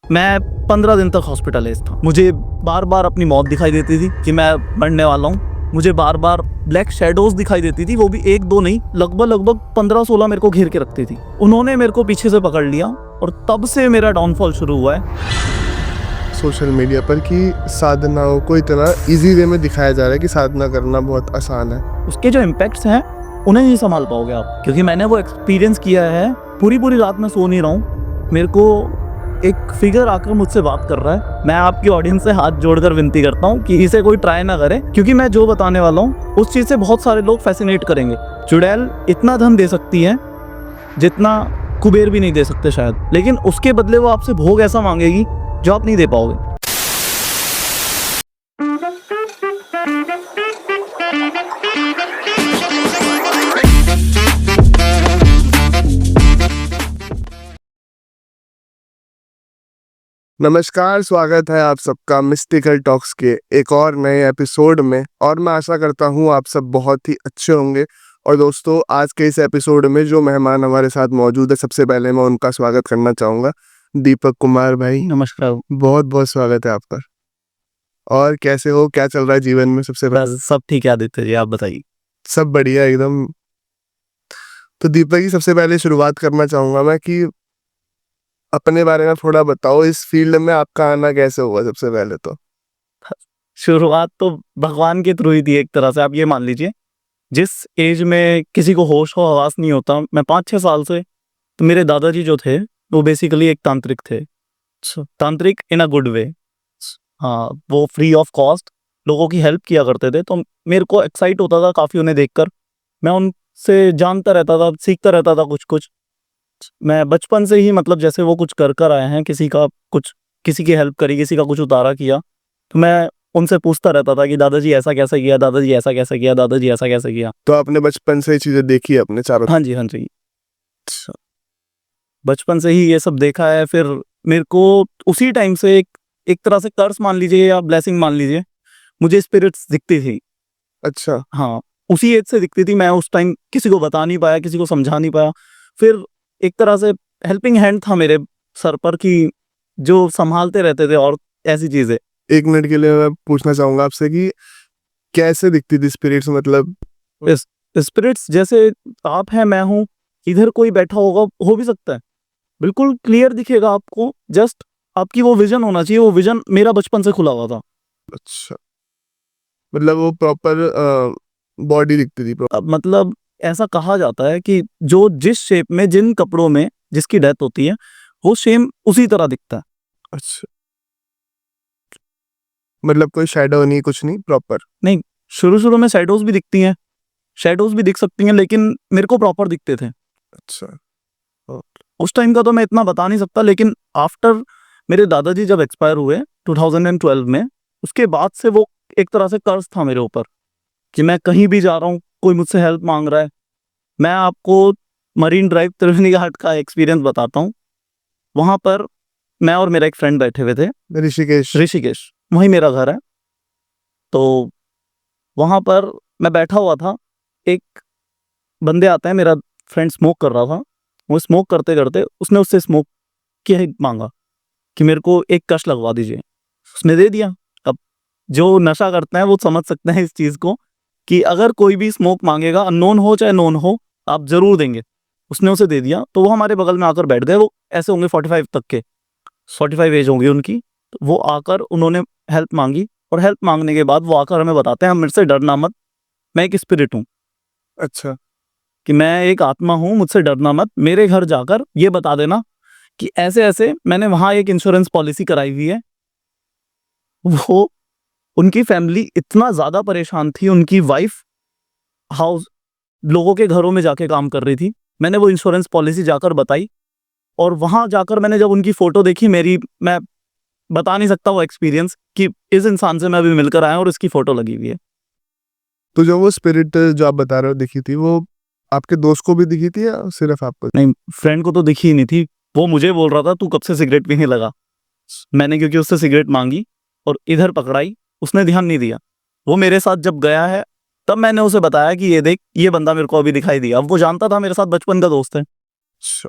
मैं 15 दिन तक हॉस्पिटलाइज था। मुझे बार बार अपनी मौत दिखाई देती थी कि मैं मरने वाला हूँ। मुझे बार बार ब्लैक शैडोज दिखाई देती थी, वो भी एक दो नहीं, लगभग 15-16 मेरे को घेर के रखती थी। उन्होंने मेरे को पीछे से पकड़ लिया और तब से मेरा डाउनफॉल शुरू हुआ है। सोशल मीडिया पर कि साधनाओं को इतना इजी वे में दिखाया जा रहा है कि साधना करना बहुत आसान है। उसके जो इम्पैक्ट्स हैं उन्हें नहीं संभाल पाओगे आप, क्योंकि मैंने वो एक्सपीरियंस किया है। पूरी रात में सो नहीं रहा हूँ। मेरे को एक फिगर आकर मुझसे बात कर रहा है। मैं आपकी ऑडियंस से हाथ जोड़कर विनती करता हूँ कि इसे कोई ट्राई ना करे, क्योंकि मैं जो बताने वाला हूँ उस चीज़ से बहुत सारे लोग फैसिनेट करेंगे। चुड़ैल इतना धन दे सकती है जितना कुबेर भी नहीं दे सकते शायद, लेकिन उसके बदले वो आपसे भोग ऐसा मांगेगी जो आप नहीं दे पाओगे। नमस्कार, स्वागत है आप सबका मिस्टिकल टॉक्स के एक और नए एपिसोड में। और मैं आशा करता हूँ आप सब बहुत ही अच्छे होंगे। और दोस्तों, आज के इस एपिसोड में जो मेहमान हमारे साथ मौजूद है, सबसे पहले मैं उनका स्वागत करना चाहूँगा। दीपक कुमार भाई, नमस्कार। बहुत बहुत स्वागत है आपका। और कैसे हो, क्या चल रहा है जीवन में? सबसे पहले बस सब ठीक है आदित्य जी, आप बताइए। सब बढ़िया एकदम। तो दीपक जी, सबसे पहले शुरुआत करना चाहूँगा मैं कि अपने बारे में थोड़ा बताओ। इस फील्ड में आपका आना कैसे हुआ? सबसे पहले तो शुरुआत तो भगवान के थ्रू ही थी एक तरह से। आप ये मान लीजिए, जिस एज में किसी को होश हो हवास नहीं होता, मैं 5-6 साल से, तो मेरे दादाजी जो थे वो बेसिकली एक तांत्रिक थे। तांत्रिक इन अ गुड वे। हाँ, वो फ्री ऑफ कॉस्ट लोगों की हेल्प किया करते थे, तो मेरे को एक्साइट होता था काफ़ी उन्हें देखकर। मैं उनसे जानता रहता था, सीखता रहता था कुछ कुछ। मैं बचपन से ही, मतलब जैसे वो कुछ कर कर आए हैं, किसी की हेल्प करी, किसी का कुछ उतारा किया, तो मैं उनसे पूछता रहता था कि दादाजी ऐसा कैसे किया, दादाजी ऐसा कैसे किया, दादाजी ऐसा कैसे किया। तो आपने बचपन से ये चीजें देखी है अपने चारों? हाँ जी, हाँ जी। बचपन से ही ये सब देखा है। फिर मेरे को उसी टाइम से एक तरह से कर्स मान लीजिए या ब्लेसिंग मान लीजिए, मुझे स्पिरिट्स दिखती थी। अच्छा। हाँ, उसी एज से दिखती थी। मैं उस टाइम किसी को बता नहीं पाया, किसी को समझा नहीं पाया। फिर एक तरह से हेल्पिंग हैंड था मेरे सर पर कि जो संभालते रहते थे और ऐसी चीजें। एक मिनट के लिए मैं पूछना चाहूंगा आपसे कि कैसे दिखती थी स्पिरिट्स? मतलब इस स्पिरिट्स जैसे आप हैं, मैं हूँ, इधर कोई बैठा होगा, हो भी सकता है, बिल्कुल क्लियर दिखेगा आपको। जस्ट आपकी वो विजन होना चाहिए। वो विजन मेरा बचपन से खुला हुआ था। अच्छा, मतलब वो प्रॉपर बॉडी दिखती थी अब मतलब ऐसा कहा जाता है कि जो जिस शेप में, जिन कपड़ों में जिसकी डेथ होती है, वो सेम उसी तरह दिखता है। अच्छा, मतलब कोई शैडो नहीं, कुछ नहीं, प्रॉपर? नहीं, शुरू में शैडोज भी दिखती हैं, शैडोज भी दिख सकती हैं, लेकिन मेरे को प्रॉपर दिखते थे। अच्छा। उस टाइम का तो मैं इतना बता नहीं सकता, लेकिन आफ्टर मेरे दादाजी जब एक्सपायर हुए 2012 में, उसके बाद से वो एक तरह से कर्ज था मेरे ऊपर कि मैं कहीं भी जा रहा हूँ, कोई मुझसे हेल्प मांग रहा है। मैं आपको मरीन ड्राइव त्रिवेणी घाट का एक्सपीरियंस बताता हूँ। वहाँ पर मैं और मेरा एक फ्रेंड बैठे हुए थे, ऋषिकेश? ऋषिकेश, वहीं मेरा घर है। तो वहाँ पर मैं बैठा हुआ था, एक बंदे आते हैं, मेरा फ्रेंड स्मोक कर रहा था। वो स्मोक करते करते उसने उससे स्मोक की मांगा कि मेरे को एक कश लगवा दीजिए। उसने दे दिया। अब जो नशा करते हैं वो समझ सकते हैं इस चीज़ को कि अगर कोई भी स्मोक मांगेगा, अननोन हो चाहे नोन हो, आप जरूर देंगे। उसने उसे दे दिया, तो वो हमारे बगल में आकर बैठ गए। वो ऐसे होंगे 45 तक के, 45 एज होंगी उनकी। तो वो आकर उन्होंने हेल्प मांगी, और हेल्प मांगने के बाद वो आकर हमें बताते हैं, मेरे से डरना मत, मैं एक स्पिरिट हूँ, अच्छा। कि मैं एक आत्मा हूँ, मुझसे डरना मत। मेरे घर जाकर ये बता देना कि ऐसे ऐसे मैंने वहाँ एक इंश्योरेंस पॉलिसी कराई हुई है। वो, उनकी फैमिली इतना ज़्यादा परेशान थी, उनकी वाइफ हाउस लोगों के घरों में जाके काम कर रही थी। मैंने वो इंश्योरेंस पॉलिसी जाकर बताई, और वहाँ जाकर मैंने जब उनकी फ़ोटो देखी, मैं बता नहीं सकता वो एक्सपीरियंस कि इस इंसान से मैं अभी मिलकर आया और इसकी फ़ोटो लगी हुई है। तो जो वो स्पिरिट जो आप बता रहे हो दिखी थी, वो आपके दोस्त को भी दिखी थी या सिर्फ आपको? नहीं, फ्रेंड को तो दिखी ही नहीं थी। वो मुझे बोल रहा था तू कब से सिगरेट पीने लगा। मैंने क्योंकि उससे सिगरेट मांगी और इधर पकड़ाई, उसने ध्यान नहीं दिया। वो मेरे साथ जब गया है, तब मैंने उसे बताया कि ये देख, ये बंदा मेरे को अभी दिखाई दिया। अब वो जानता था मेरे साथ बचपन का दोस्त है। अच्छा।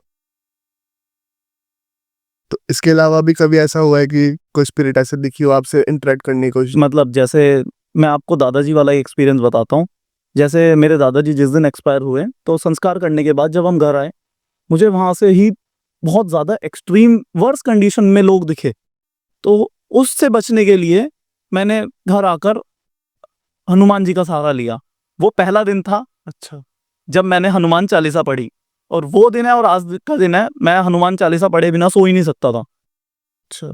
तो इसके अलावा भी कभी ऐसा हुआ है कि कोई स्पिरिट ऐसे दिखी हो आपसे इंटरेक्ट करने की कोशिश? मतलब जैसे मैं आपको दादाजी वाला एक्सपीरियंस बताता हूँ। जैसे मेरे दादाजी जिस दिन एक्सपायर हुए, तो संस्कार करने के बाद जब हम घर आए, मुझे वहाँ से ही बहुत ज़्यादा एक्सट्रीम वर्स कंडीशन में लोग दिखे। तो उससे बचने के लिए मैंने घर आकर हनुमान जी का सहारा लिया। वो पहला दिन था अच्छा। जब मैंने हनुमान चालीसा पढ़ी, और वो दिन है और आज का दिन है, मैं हनुमान चालीसा पढ़े बिना सो ही नहीं सकता था। अच्छा।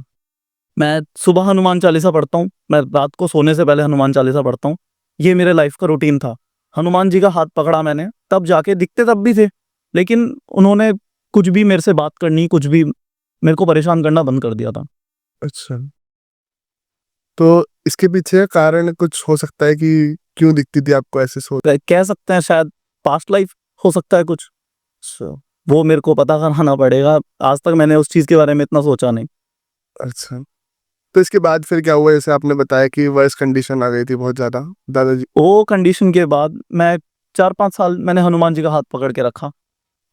मैं सुबह हनुमान चालीसा पढ़ता हूँ, मैं रात को सोने से पहले हनुमान चालीसा पढ़ता हूँ। ये मेरे लाइफ का रूटीन था। हनुमान जी का हाथ पकड़ा मैंने, तब जाके दिखते तब भी थे, लेकिन उन्होंने कुछ भी मेरे से बात करनी, कुछ भी मेरे को परेशान करना बंद कर दिया था। अच्छा। तो इसके पीछे कारण कुछ हो सकता है कि क्यों दिखती थी आपको ऐसे सोच? कह सकते हैं शायद पास्ट लाइफ हो सकता है कुछ। अच्छा। वो मेरे को पता कराना पड़ेगा। आज तक मैंने उस चीज़ के बारे में इतना सोचा नहीं। अच्छा। तो इसके बाद फिर क्या हुआ? जैसे आपने बताया कि वर्स कंडीशन आ गई थी बहुत ज़्यादा दादाजी। वो कंडीशन के बाद मैं 4-5 साल मैंने हनुमान जी का हाथ पकड़ के रखा।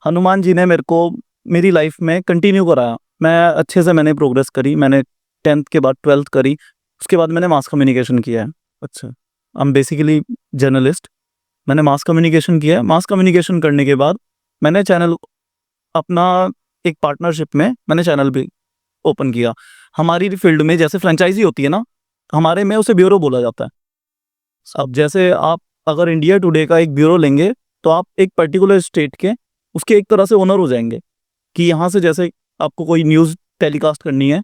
हनुमान जी ने मेरे को मेरी लाइफ में कंटिन्यू कराया। मैं अच्छे से मैंने प्रोग्रेस करी। मैंने 10th के बाद 12th करी। उसके बाद मैंने मास कम्युनिकेशन किया है। अच्छा। I am basically journalist. मैंने मास कम्युनिकेशन किया है। मास कम्युनिकेशन करने के बाद मैंने चैनल अपना एक पार्टनरशिप में मैंने चैनल भी ओपन किया। हमारी फील्ड में जैसे फ्रेंचाइजी होती है ना, हमारे में उसे ब्यूरो बोला जाता है। अब जैसे आप अगर इंडिया टुडे का एक ब्यूरो लेंगे, तो आप एक पर्टिकुलर स्टेट के उसके एक तरह से ओनर हो जाएंगे। कि यहाँ से जैसे आपको कोई न्यूज़ टेलीकास्ट करनी है,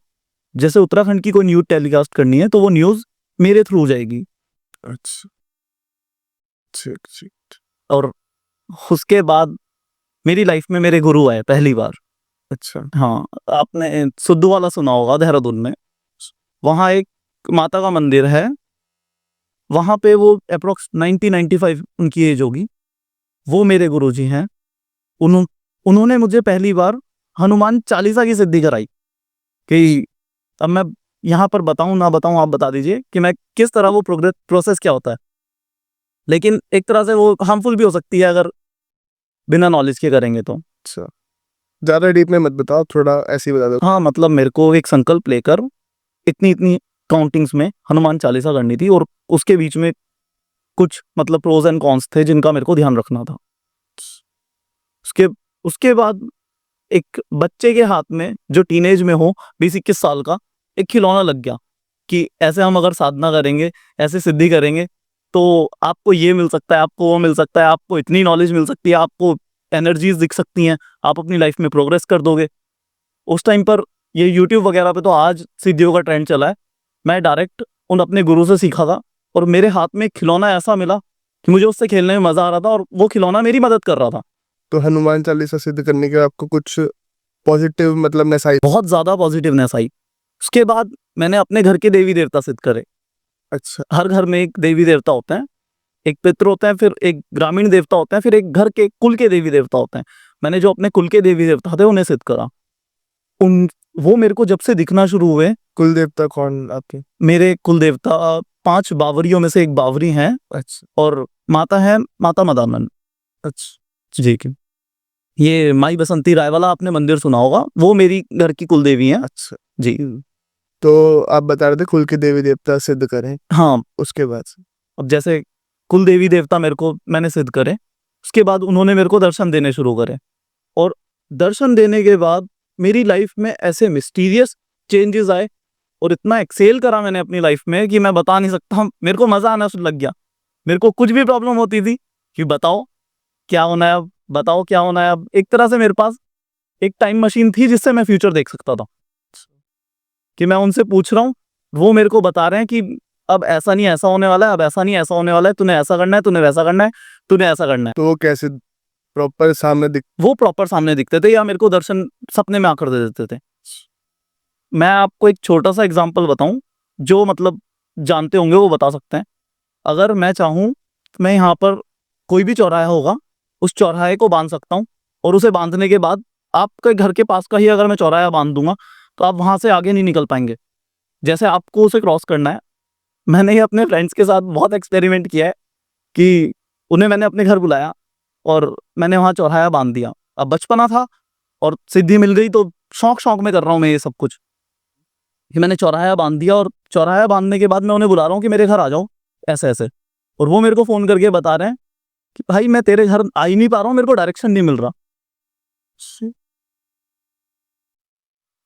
जैसे उत्तराखंड की कोई न्यूज़ टेलीकास्ट करनी है, तो वो न्यूज़ मेरे थ्रू हो जाएगी। अच्छा। ठीक ठीक। और उसके बाद मेरी लाइफ में मेरे गुरु आए पहली बार। अच्छा। हाँ, आपने सिद्धू वाला सुना होगा देहरादून में। वहाँ एक माता का मंदिर है। वहाँ पे वो अप्रोक्स 90-95 उनकी एज होगी। वो मेरे गुरुजी हैं। उन्होंने मुझे पहली बार हनुमान चालीसा की सिद्धि कराई। कि अब मैं यहाँ पर बताऊं ना बताऊं, आप बता दीजिए कि मैं किस तरह वो प्रोसेस क्या होता है। लेकिन एक तरह से वो हार्मफुल भी हो सकती है अगर बिना नॉलेज के करेंगे तो। अच्छा। ज़्यादा डीप में मत बताओ, थोड़ा ऐसे ही बता दो। हाँ, मतलब मेरे को एक संकल्प लेकर इतनी इतनी काउंटिंग्स में हनुमान चालीसा करनी थी, और उसके बीच में कुछ मतलब प्रोज एंड कॉन्स थे जिनका मेरे को ध्यान रखना था। उसके उसके बाद एक बच्चे के हाथ में जो टीनेज में हो 20-21 साल का, एक खिलौना लग गया कि ऐसे हम अगर साधना करेंगे, ऐसे सिद्धि करेंगे, तो आपको ये मिल सकता है, आपको वो मिल सकता है, आपको इतनी नॉलेज मिल सकती है, आपको एनर्जीज दिख सकती हैं, आप अपनी लाइफ में प्रोग्रेस कर दोगे। उस टाइम पर ये यूट्यूब वगैरह पे तो आज सिद्धियों का ट्रेंड चला है। मैं डायरेक्ट उन अपने गुरु से सीखा था, और मेरे हाथ में एक खिलौना ऐसा मिला कि मुझे उससे खेलने में मज़ा आ रहा था, और वो खिलौना मेरी मदद कर रहा था। तो हनुमान चालीसा सिद्ध करने के बाद आपको कुछ पॉजिटिव मतलब नसाई? बहुत ज़्यादा पॉजिटिवनेस आई। उसके बाद मैंने अपने घर के देवी देवता सिद्ध करे। अच्छा। हर घर में एक देवी देवता होते हैं, एक पितृ होते हैं, फिर एक ग्रामीण देवता होते हैं, फिर एक घर के कुल के देवी देवता होते हैं। मैंने जो अपने कुल के देवी देवता थे उन्हें सिद्ध करा। उन वो मेरे को जब से दिखना शुरू हुए। कुल देवता कौन आपके? मेरे कुल देवता 5 बावरियों में से एक बावरी हैं, अच्छा। और माता है माता मदानन अच्छा। जी की। ये माई बसंती राय वाला आपने मंदिर सुना होगा, वो मेरी घर की कुल देवी हैं अच्छा। जी। तो आप बता रहे थे कुल के देवी देवता सिद्ध करें, हाँ, उसके बाद से? अब जैसे कुल देवी देवता मेरे को मैंने सिद्ध करे, उसके बाद उन्होंने मेरे को दर्शन देने शुरू करे, और दर्शन देने के बाद मेरी लाइफ में ऐसे मिस्टीरियस चेंजेस आए, और इतना एक्सेल करा मैंने अपनी लाइफ में कि मैं बता नहीं सकता। मेरे को मजा आना शुरू लग गया। मेरे को कुछ भी प्रॉब्लम होती थी कि बताओ क्या होना है अब, बताओ क्या होना है अब। एक तरह से मेरे पास एक टाइम मशीन थी जिससे मैं फ्यूचर देख सकता था, कि मैं उनसे पूछ रहा हूँ, वो मेरे को बता रहे हैं कि अब ऐसा नहीं ऐसा होने वाला है, अब ऐसा नहीं ऐसा होने वाला है, तूने ऐसा करना है, तूने वैसा करना है, तूने ऐसा करना है। तो वो कैसे प्रॉपर सामने दिख? वो प्रॉपर सामने दिखते थे, या मेरे को दर्शन सपने में आकर दे देते थे। मैं आपको एक छोटा सा एग्जांपल बताऊं, जो मतलब जानते होंगे वो बता सकते हैं। अगर मैं चाहूं तो मैं यहाँ पर कोई भी चौराहा होगा, उस चौराहे को बांध सकता हूँ, और उसे बांधने के बाद आपके घर के पास का ही अगर मैं चौराहा बांध दूंगा, तो आप वहां से आगे नहीं निकल पाएंगे। जैसे आपको उसे क्रॉस करना है। मैंने ये अपने फ्रेंड्स के साथ बहुत एक्सपेरिमेंट किया है कि उन्हें मैंने अपने घर बुलाया, और मैंने वहाँ चौराहा बांध दिया। अब बचपना था और सिद्धि मिल गई, तो शौक में कर रहा हूँ मैं ये सब कुछ, कि मैंने चौराहा बांध दिया, और चौराहा बांधने के बाद मैं उन्हें बुला रहा हूँ कि मेरे घर आ जाओ, ऐसे ऐसे। और वो मेरे को फ़ोन करके बता रहे हैं कि भाई मैं तेरे घर आ ही नहीं पा रहा हूँ, मेरे को डायरेक्शन नहीं मिल रहा।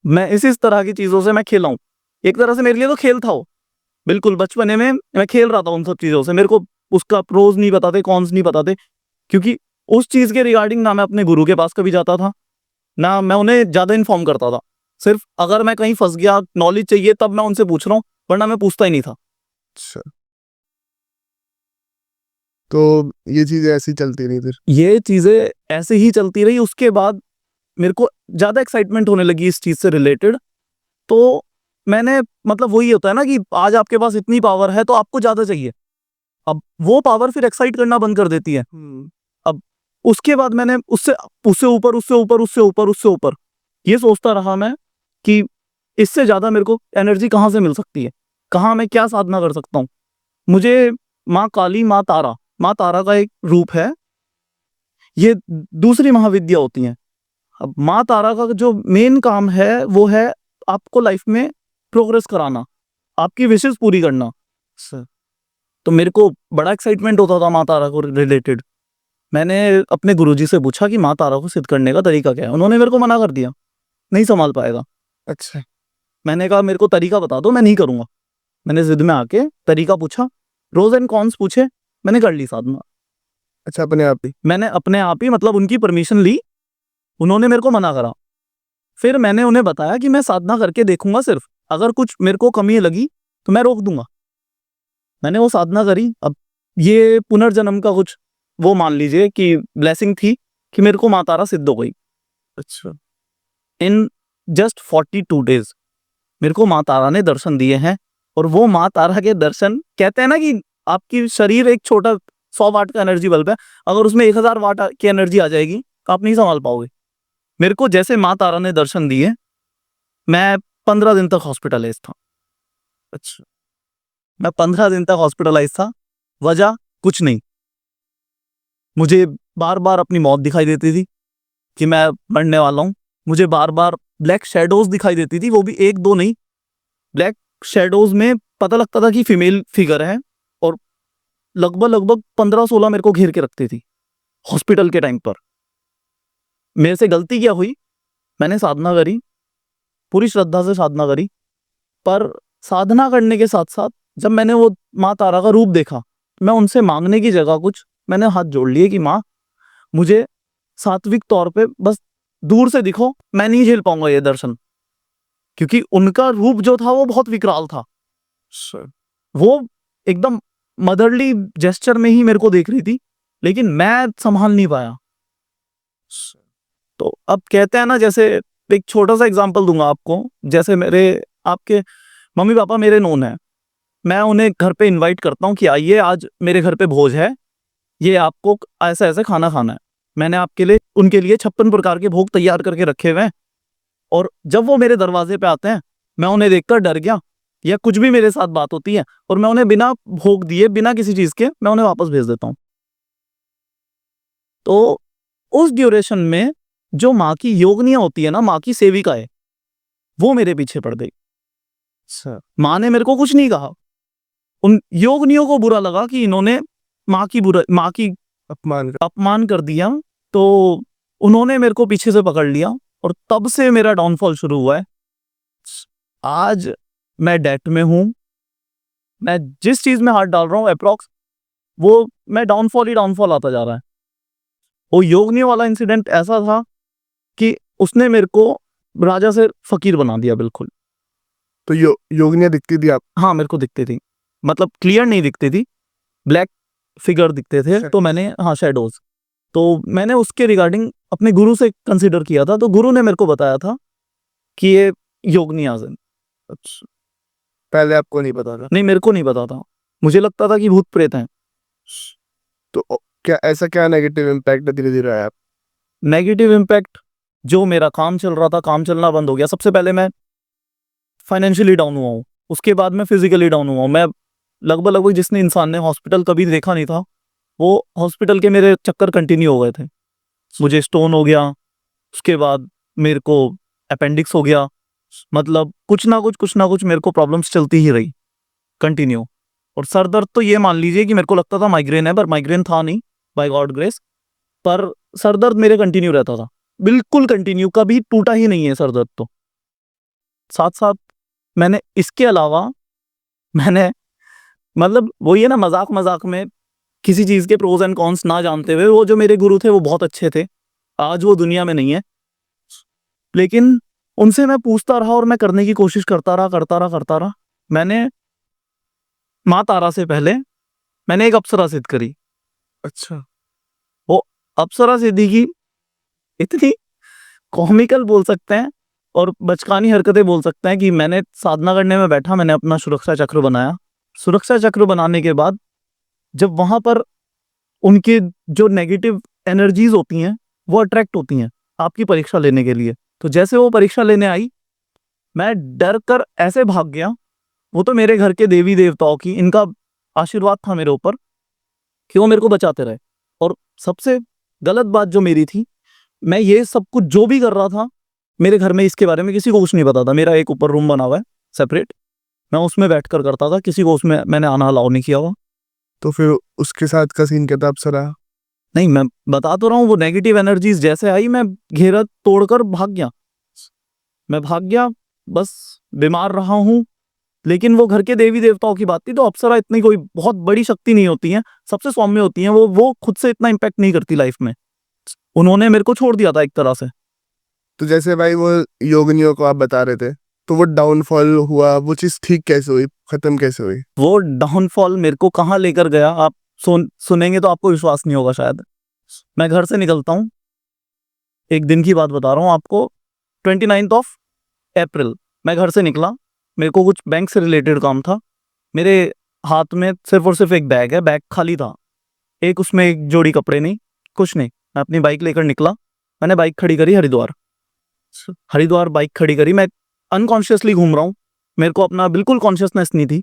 मैं इस तरह की चीज़ों से मैं खेला हूँ। एक तरह से मेरे लिए तो खेल था वो। बिल्कुल बचपने में मैं खेल रहा था उन सब चीज़ों से। मेरे को उसका प्रोज़ नहीं पता थे, कॉन्स नहीं पता थे, क्योंकि उस चीज़ के रिगार्डिंग ना मैं अपने गुरु के पास कभी जाता था, ना मैं उन्हें ज़्यादा इन्फॉर्म करता था। सिर्फ़ अगर मैं कहीं फँस गया, नॉलेज चाहिए, तब मैं उनसे पूछ रहा हूँ, वरना मैं पूछता ही नहीं था। अच्छा, तो ये चीज़ें ऐसी चलती रही फिर? ये चीज़ें ऐसे ही चलती रही। उसके बाद मेरे को ज़्यादा एक्साइटमेंट होने लगी इस चीज़ से रिलेटेड। तो मैंने, मतलब वही होता है ना कि आज आपके पास इतनी पावर है तो आपको ज़्यादा चाहिए। अब वो पावर फिर एक्साइट करना बंद कर देती है। अब उसके बाद मैंने उससे उससे ऊपर, उससे ऊपर, उससे ऊपर, उससे ऊपर ये सोचता रहा मैं कि इससे ज़्यादा मेरे को एनर्जी कहाँ से मिल सकती है? कहाँ मैं क्या साधना कर सकता हूँ? मुझे माँ काली, माँ तारा का एक रूप है। ये दूसरी महाविद्या होती हैं। अब माँ तारा का जो मेन काम है, वो है आपको लाइफ में प्रोग्रेस कराना, आपकी विशेज़ पूरी करना। सर, तो मेरे को बड़ा एक्साइटमेंट होता था माँ तारा को रिलेटेड। मैंने अपने गुरुजी से पूछा कि माँ तारा को सिद्ध करने का तरीका क्या है? उन्होंने मेरे को मना कर दिया, नहीं सँभाल पाएगा। अच्छा। मैंने कहा मेरे को तरीका बता दो, मैं नहीं करूँगा। मैंने ज़िद में आके तरीका पूछा, प्रोज़ एंड कॉन्स पूछे, मैंने कर ली साधना। अच्छा, अपने आप ही? मैंने अपने आप ही, मतलब उनकी परमिशन ली, उन्होंने मेरे को मना करा। फिर मैंने उन्हें बताया कि मैं साधना करके देखूँगा सिर्फ़, अगर कुछ मेरे को कमी लगी तो मैं रोक दूँगा। मैंने वो साधना करी। अब ये पुनर्जन्म का कुछ वो मान लीजिए कि ब्लेसिंग थी कि मेरे को माँ तारा सिद्ध हो गई। अच्छा। इन जस्ट 42 डेज़ मेरे को माँ तारा ने दर्शन दिए हैं। और वो माँ तारा के दर्शन, कहते हैं ना कि आपकी शरीर एक छोटा 100 वाट का एनर्जी बल्ब है, अगर उसमें 1000 वाट की एनर्जी आ जाएगी तो आप नहीं सँभाल पाओगे। मेरे को जैसे माँ तारा ने दर्शन दिए, मैं 15 दिन तक हॉस्पिटलाइज़ था। अच्छा। मैं 15 दिन तक हॉस्पिटलाइज़ था, वजह कुछ नहीं। मुझे बार-बार अपनी मौत दिखाई देती थी कि मैं मरने वाला हूँ। मुझे बार-बार ब्लैक शैडोज़ दिखाई देती थी, वो भी 1-2 नहीं, ब्लैक शैडोज़ में पता लगता था कि फीमेल फिगर है, और लगभग 15-16 मेरे को घेर के रखती थी, हॉस्पिटल के टाइम पर। मेरे से गलती क्या हुई? मैंने साधना करी, पूरी श्रद्धा से साधना करी, पर साधना करने के साथ-साथ जब मैंने वो माँ तारा का रूप देखा, मैं उनसे माँगने की जगह कुछ मैंने हाथ जोड़ लिए कि माँ, मुझे सात्विक तौर पे बस दूर से दिखो, मैं नहीं झेल पाऊँगा ये दर्शन। क्योंकि उनका रूप जो था वो बहुत विकराल था। सर। वो एकदम मदरली जेस्चर में ही मेरे को देख रही थी, लेकिन मैं सँभाल नहीं पाया। तो अब कहते हैं ना, जैसे एक छोटा-सा एग्ज़ाम्पल दूँगा आपको, जैसे मेरे आपके मम्मी-पापा मेरे नोन हैं। मैं उन्हें घर पे इनवाइट करता हूँ कि आइए आज मेरे घर पे भोज है, ये आपको ऐसा-ऐसा खाना खाना है। मैंने आपके लिए, उनके लिए 56 प्रकार के भोग तैयार करके रखे हुए हैं, और जब वो मेरे दरवाज़े पे आते हैं, मैं उन्हें देखकर डर गया, या कुछ भी मेरे साथ बात होती है, और मैं उन्हें बिना भोग दिए, बिना किसी चीज़ के, मैं उन्हें वापस भेज देता हूँ। तो उस ड्यूरेशन में जो माँ की योगिनियाँ होती है ना, माँ की सेविकाएँ, वो मेरे पीछे पड़ गई। अच्छा। माँ ने मेरे को कुछ नहीं कहा। उन योगिनियों को बुरा लगा कि इन्होंने माँ की अपमान का? अपमान कर दिया, तो उन्होंने मेरे को पीछे से पकड़ लिया, और तब से मेरा डाउनफॉल शुरू हुआ है। आज मैं डेट में हूँ। मैं जिस चीज़ में हाथ डाल रहा हूँ एप्रॉक्स, वो मैं डाउनफॉल ही डाउनफॉल आता जा रहा है। वो योगिनियों वाला इंसिडेंट ऐसा था कि उसने मेरे को राजा से फ़कीर बना दिया बिल्कुल। तो योगिनियाँ दिखती थी आप? हाँ, मेरे को दिखती थी। मतलब क्लियर नहीं दिखती थी, ब्लैक फिगर दिखते थे, तो मैंने, हाँ, शैडोज़। तो मैंने उसके रिगार्डिंग अपने गुरु से कंसीडर किया था, तो गुरु ने मेरे को बताया था कि ये योगिनियाज़ हैं। अच्छा, पहले आपको नहीं पता था? नहीं, मेरे को नहीं पता था। मुझे लगता था कि भूत-प्रेत हैं। तो क्या ऐसा क्या नेगेटिव इम्पैक्ट धीरे-धीरे आया? नेगेटिव इम्पैक्ट, जो मेरा काम चल रहा था, काम चलना बंद हो गया। सबसे पहले मैं फाइनेंशियली डाउन हुआ हूँ, उसके बाद मैं फिज़िकली डाउन हुआ हूँ। मैं लगभग जिसने इंसान ने हॉस्पिटल कभी देखा नहीं था, वो हॉस्पिटल के मेरे चक्कर कंटिन्यू हो गए थे। मुझे स्टोन हो गया, उसके बाद मेरे को अपेंडिक्स हो गया, मतलब कुछ ना कुछ मेरे को प्रॉब्लम्स चलती ही रही कंटिन्यू। और सर दर्द तो ये मान लीजिए कि मेरे को लगता था माइग्रेन है, पर माइग्रेन था नहीं, बाय गॉड ग्रेस। पर सर दर्द मेरे कंटिन्यू रहता था, बिल्कुल कंटिन्यू, कभी टूटा ही नहीं है सर दर्द तो। साथ साथ मैंने इसके अलावा मैंने मतलब वही है ना, मजाक मजाक में किसी चीज के प्रोज एंड कॉन्स ना जानते हुए, वो जो मेरे गुरु थे वो बहुत अच्छे थे, आज वो दुनिया में नहीं है, लेकिन उनसे मैं पूछता रहा और मैं करने की कोशिश करता रहा। मैंने माँ तारा से पहले मैंने एक अप्सरा सिद्ध करी। अच्छा। वो अप्सरा सिद्धि की इतनी कॉमिकल बोल सकते हैं और बचकानी हरकतें बोल सकते हैं कि मैंने साधना करने में बैठा, मैंने अपना सुरक्षा चक्र बनाया। सुरक्षा चक्र बनाने के बाद जब वहां पर उनके जो नेगेटिव एनर्जीज होती हैं वो अट्रैक्ट होती हैं आपकी परीक्षा लेने के लिए, तो जैसे वो परीक्षा लेने आई, मैं डर कर ऐसे भाग गया। वो तो मेरे घर के देवी देवताओं की, इनका आशीर्वाद था मेरे ऊपर कि वो मेरे को बचाते रहे। और सबसे गलत बात जो मेरी थी, मैं ये सब कुछ जो भी कर रहा था, मेरे घर में इसके बारे में किसी को कुछ नहीं पता था। मेरा एक ऊपर रूम बना हुआ है सेपरेट, मैं उसमें बैठ कर करता था, किसी को उसमें मैंने आना अलाउ नहीं किया हुआ। तो फिर उसके साथ का सीन क्या था अप्सरा? नहीं, मैं बता तो रहा हूँ, वो नेगेटिव एनर्जीज जैसे आई, मैं घेरा तोड़कर भाग गया। मैं भाग गया, बस बीमार रहा हूँ। लेकिन वो घर के देवी देवताओं की बात थी, तो अप्सरा इतनी कोई बहुत बड़ी शक्ति नहीं होती है, सबसे सौम्य होती हैं। वो खुद से इतना इम्पैक्ट नहीं करती लाइफ में। उन्होंने मेरे को छोड़ दिया था एक तरह से। तो जैसे भाई वो योगिनियों को आप बता रहे थे, तो वो डाउनफॉल हुआ, वो चीज़ ठीक कैसे हुई, खत्म कैसे हुई? वो डाउनफॉल मेरे को कहाँ लेकर गया, आप सुनेंगे तो आपको विश्वास नहीं होगा शायद। मैं घर से निकलता हूँ, एक दिन की बात बता रहा हूँ आपको, 29 अप्रैल मैं घर से निकला। मेरे को कुछ बैंक से रिलेटेड काम था। मेरे हाथ में सिर्फ और सिर्फ एक बैग है, बैग खाली था, एक उसमें एक जोड़ी कपड़े नहीं, कुछ नहीं। मैं अपनी बाइक लेकर निकला, मैंने बाइक खड़ी करी हरिद्वार। हरिद्वार बाइक खड़ी करी, मैं अनकॉन्शियसली घूम रहा हूँ, मेरे को अपना बिल्कुल कॉन्शियसनेस नहीं थी।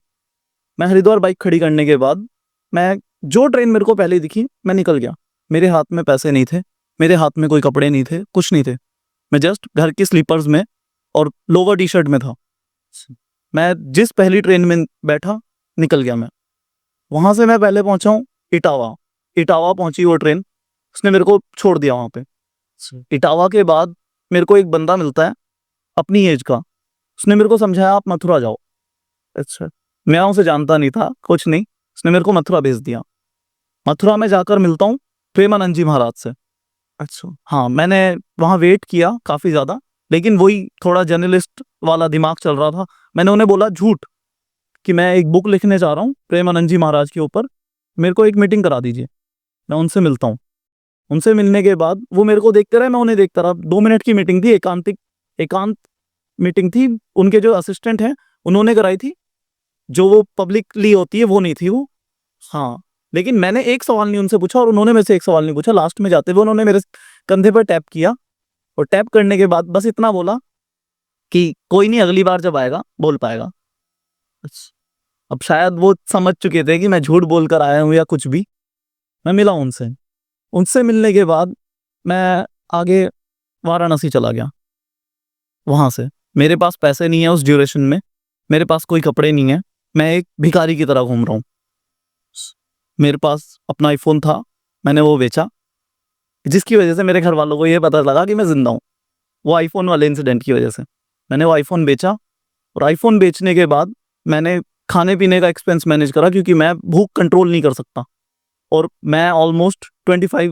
मैं हरिद्वार बाइक खड़ी करने के बाद, मैं जो ट्रेन मेरे को पहले दिखी मैं निकल गया। मेरे हाथ में पैसे नहीं थे, मेरे हाथ में कोई कपड़े नहीं थे, कुछ नहीं थे। मैं जस्ट घर की स्लीपर्स में और लोवर टी शर्ट में था। मैं जिस पहली ट्रेन में बैठा, निकल गया मैं। वहां से मैं पहले पहुंचा हूँ इटावा। इटावा पहुंची वो ट्रेन, उसने मेरे को छोड़ दिया वहां पे। इटावा के बाद मेरे को एक बंदा मिलता है अपनी एज का, उसने मेरे को समझाया आप मथुरा जाओ। अच्छा, मैं उसे जानता नहीं था, कुछ नहीं, उसने मेरे को मथुरा भेज दिया। मथुरा में जाकर मिलता हूँ प्रेमानंद जी महाराज से। अच्छा। हाँ, मैंने वहाँ वेट किया काफ़ी ज़्यादा, लेकिन वही थोड़ा जर्नलिस्ट वाला दिमाग चल रहा था। मैंने उन्हें बोला झूठ कि मैं एक बुक लिखने जा रहा हूँ प्रेमानंद जी महाराज के ऊपर, मेरे को एक मीटिंग करा दीजिए। मैं उनसे मिलता हूँ। उनसे मिलने के बाद वो मेरे को देखते रहे, मैं उन्हें देखता रहा। 2 मिनट की मीटिंग थी, एकांत मीटिंग थी। उनके जो असिस्टेंट हैं उन्होंने कराई थी, जो वो पब्लिकली होती है वो नहीं थी वो। हाँ, लेकिन मैंने एक सवाल नहीं उनसे पूछा और उन्होंने मेरे से एक सवाल नहीं पूछा। लास्ट में जाते हुए उन्होंने मेरे कंधे पर टैप किया और टैप करने के बाद बस इतना बोला कि कोई नहीं, अगली बार जब आएगा बोल पाएगा। अब शायद वो समझ चुके थे कि मैं झूठ बोलकर आया हूँ या कुछ भी। मैं मिला उनसे। उनसे मिलने के बाद मैं आगे वाराणसी चला गया। वहां से मेरे पास पैसे नहीं है उस ड्यूरेशन में, मेरे पास कोई कपड़े नहीं है, मैं एक भिखारी की तरह घूम रहा हूँ। मेरे पास अपना आईफोन था, मैंने वो बेचा, जिसकी वजह से मेरे घर वालों को ये पता लगा कि मैं जिंदा हूँ। वो आईफोन वाले इंसिडेंट की वजह से मैंने वो आईफोन बेचा। और आईफोन बेचने के बाद मैंने खाने पीने का एक्सपेंस मैनेज करा, क्योंकि मैं भूख कंट्रोल नहीं कर सकता। और मैं ऑलमोस्ट 25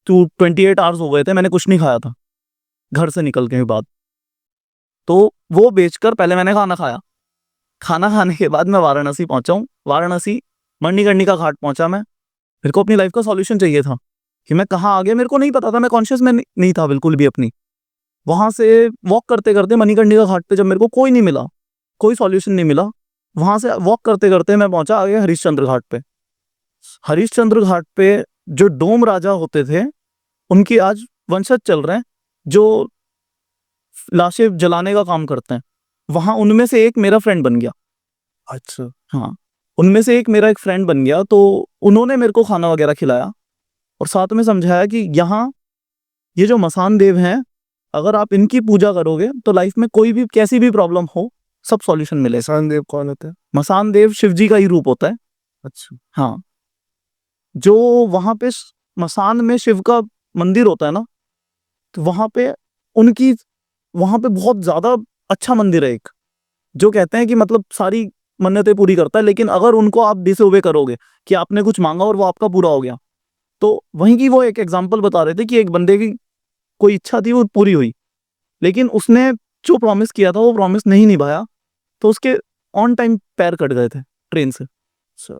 to 28 आवर्स हो गए थे, मैंने कुछ नहीं खाया था घर से निकलने के बाद। तो वो बेचकर पहले मैंने खाना खाया। खाना खाने के बाद मैं वाराणसी पहुंचा हूँ। वाराणसी मणिकर्णिका घाट पहुंचा मैं। मेरे को अपनी लाइफ का सॉल्यूशन चाहिए था कि मैं कहाँ आ गया, मेरे को नहीं पता था, मैं कॉन्शियस में नहीं था बिल्कुल भी अपनी। वहां से वॉक करते करते मणिकर्णिका घाट पे जब मेरे को कोई नहीं मिला, कोई सॉल्यूशन नहीं मिला, वहां से वॉक करते करते मैं पहुंचा आगे हरिश्चंद्र घाट पे। हरिश्चंद्र घाट पे जो डोम राजा होते थे, उनकी आज वंशज चल रहे हैं जो लाशें जलाने का काम करते हैं। वहां उनमें से एक मेरा फ्रेंड बन गया। अच्छा। हाँ, उनमें से एक मेरा एक फ्रेंड बन गया। तो उन्होंने मेरे को खाना वगैरह खिलाया और साथ में समझाया कि यहाँ ये जो मसान देव हैं, अगर आप इनकी पूजा करोगे तो लाइफ में कोई भी कैसी भी प्रॉब्लम हो सब सॉल्यूशन मिलेगा। मसान देव कौन होता है? मसान देव शिव जी का ही रूप होता है। अच्छा। हाँ, जो वहां पे मसान में शिव का मंदिर होता है ना, तो वहां पे उनकी वहां पे बहुत ज्यादा अच्छा मंदिर है एक, जो कहते हैं कि मतलब सारी मन्नतें पूरी करता है। लेकिन अगर उनको आप डिसओबे करोगे कि आपने कुछ मांगा और वो आपका पूरा हो गया, तो वहीं की वो एक एग्जांपल बता रहे थे कि एक बंदे की कोई इच्छा थी वो पूरी हुई, लेकिन उसने जो प्रॉमिस किया था वो प्रॉमिस नहीं निभाया, तो उसके ऑन टाइम पैर कट गए थे ट्रेन से। अच्छा।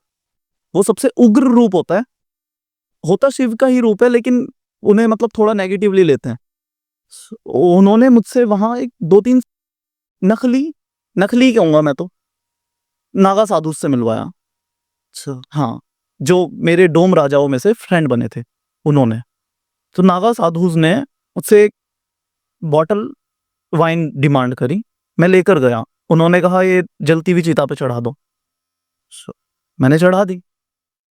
वो सबसे उग्र रूप होता शिव का ही रूप है, लेकिन उन्हें मतलब थोड़ा नेगेटिवली लेते हैं। उन्होंने मुझसे वहां एक दो तीन नकली नकली कहूंगा मैं तो, नागा साधु से मिलवाया। अच्छा। हाँ, जो मेरे डोम राजाओं में से फ्रेंड बने थे उन्होंने। तो नागा साधुज ने मुझसे एक बॉटल वाइन डिमांड करी, मैं लेकर गया। उन्होंने कहा ये जलती हुई चिता पे चढ़ा दो। मैंने चढ़ा दी,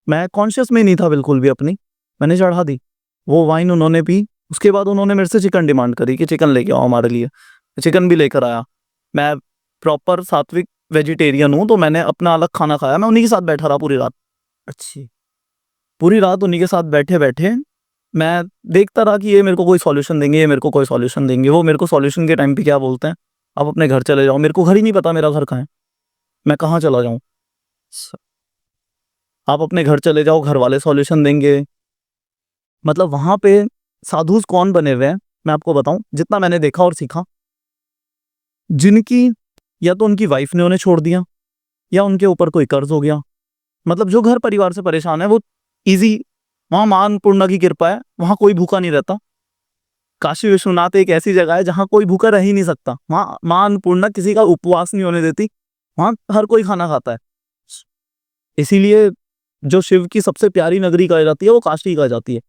मैं कॉन्शियस में नहीं था बिल्कुल भी अपनी, मैंने चढ़ा दी। वो वाइन उन्होंने पी। उसके बाद उन्होंने मेरे से चिकन डिमांड करी कि चिकन लेके आओ हमारे लिए। चिकन भी लेकर आया। मैं प्रॉपर सात्विक वेजिटेरियन हूँ, तो मैंने अपना अलग खाना खाया। मैं उन्हीं के साथ बैठा रहा पूरी रात। अच्छी। पूरी रात उन्हीं के साथ बैठे बैठे मैं देखता रहा कि ये मेरे को कोई सॉल्यूशन देंगे, ये मेरे को कोई सॉल्यूशन देंगे। वो मेरे को सॉल्यूशन के टाइम पे क्या बोलते हैं, आप अपने घर चले जाओ। मेरे को घर ही नहीं पता मेरा घर कहाँ है, मैं कहाँ चला जाऊँ। आप अपने घर चले जाओ, घर वाले सॉल्यूशन देंगे। मतलब वहां पे साधुज कौन बने हुए हैं मैं आपको बताऊं, जितना मैंने देखा और सीखा, जिनकी या तो उनकी वाइफ ने उन्हें छोड़ दिया, या उनके ऊपर कोई कर्ज हो गया। मतलब जो घर परिवार से परेशान है वो इजी, वहां मां अन्नपूर्णा की कृपा है, वहां कोई भूखा नहीं रहता। काशी विश्वनाथ एक ऐसी जगह है जहां कोई भूखा रह ही नहीं सकता। वहां मां अन्नपूर्णा किसी का उपवास नहीं होने देती, वहां हर कोई खाना खाता है। इसीलिए जो शिव की सबसे प्यारी नगरी कही जाती है वो काशी कही जाती है।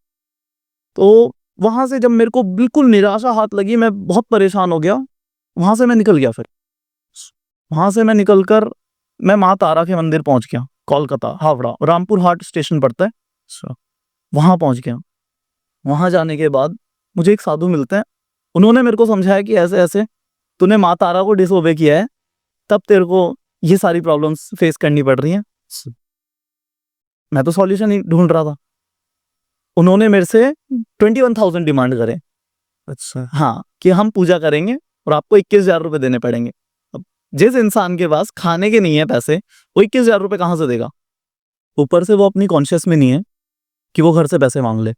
तो वहां से जब मेरे को बिल्कुल निराशा हाथ लगी, मैं बहुत परेशान हो गया, वहां से मैं निकल गया। फिर वहां से मैं निकलकर मैं माँ तारा के मंदिर पहुंच गया। कोलकाता हावड़ा रामपुर हाट स्टेशन पड़ता है, वहां पहुंच गया। वहां जाने के बाद मुझे एक साधु मिलते हैं। उन्होंने मेरे को समझाया कि ऐसे ऐसे तूने माँ तारा को डिसओबे किया है, तब तेरे को ये सारी प्रॉब्लम्स फेस करनी पड़ रही हैं। मैं तो सॉल्यूशन ही ढूंढ रहा था। उन्होंने मेरे से 21,000 डिमांड करे। अच्छा। हाँ, कि हम पूजा करेंगे और आपको 21,000 रुपए देने पड़ेंगे। अब जिस इंसान के पास खाने के नहीं है पैसे, वो 21,000 रुपए कहाँ से देगा? ऊपर से वो अपनी कॉन्शियस में नहीं है कि वो घर से पैसे मांग ले।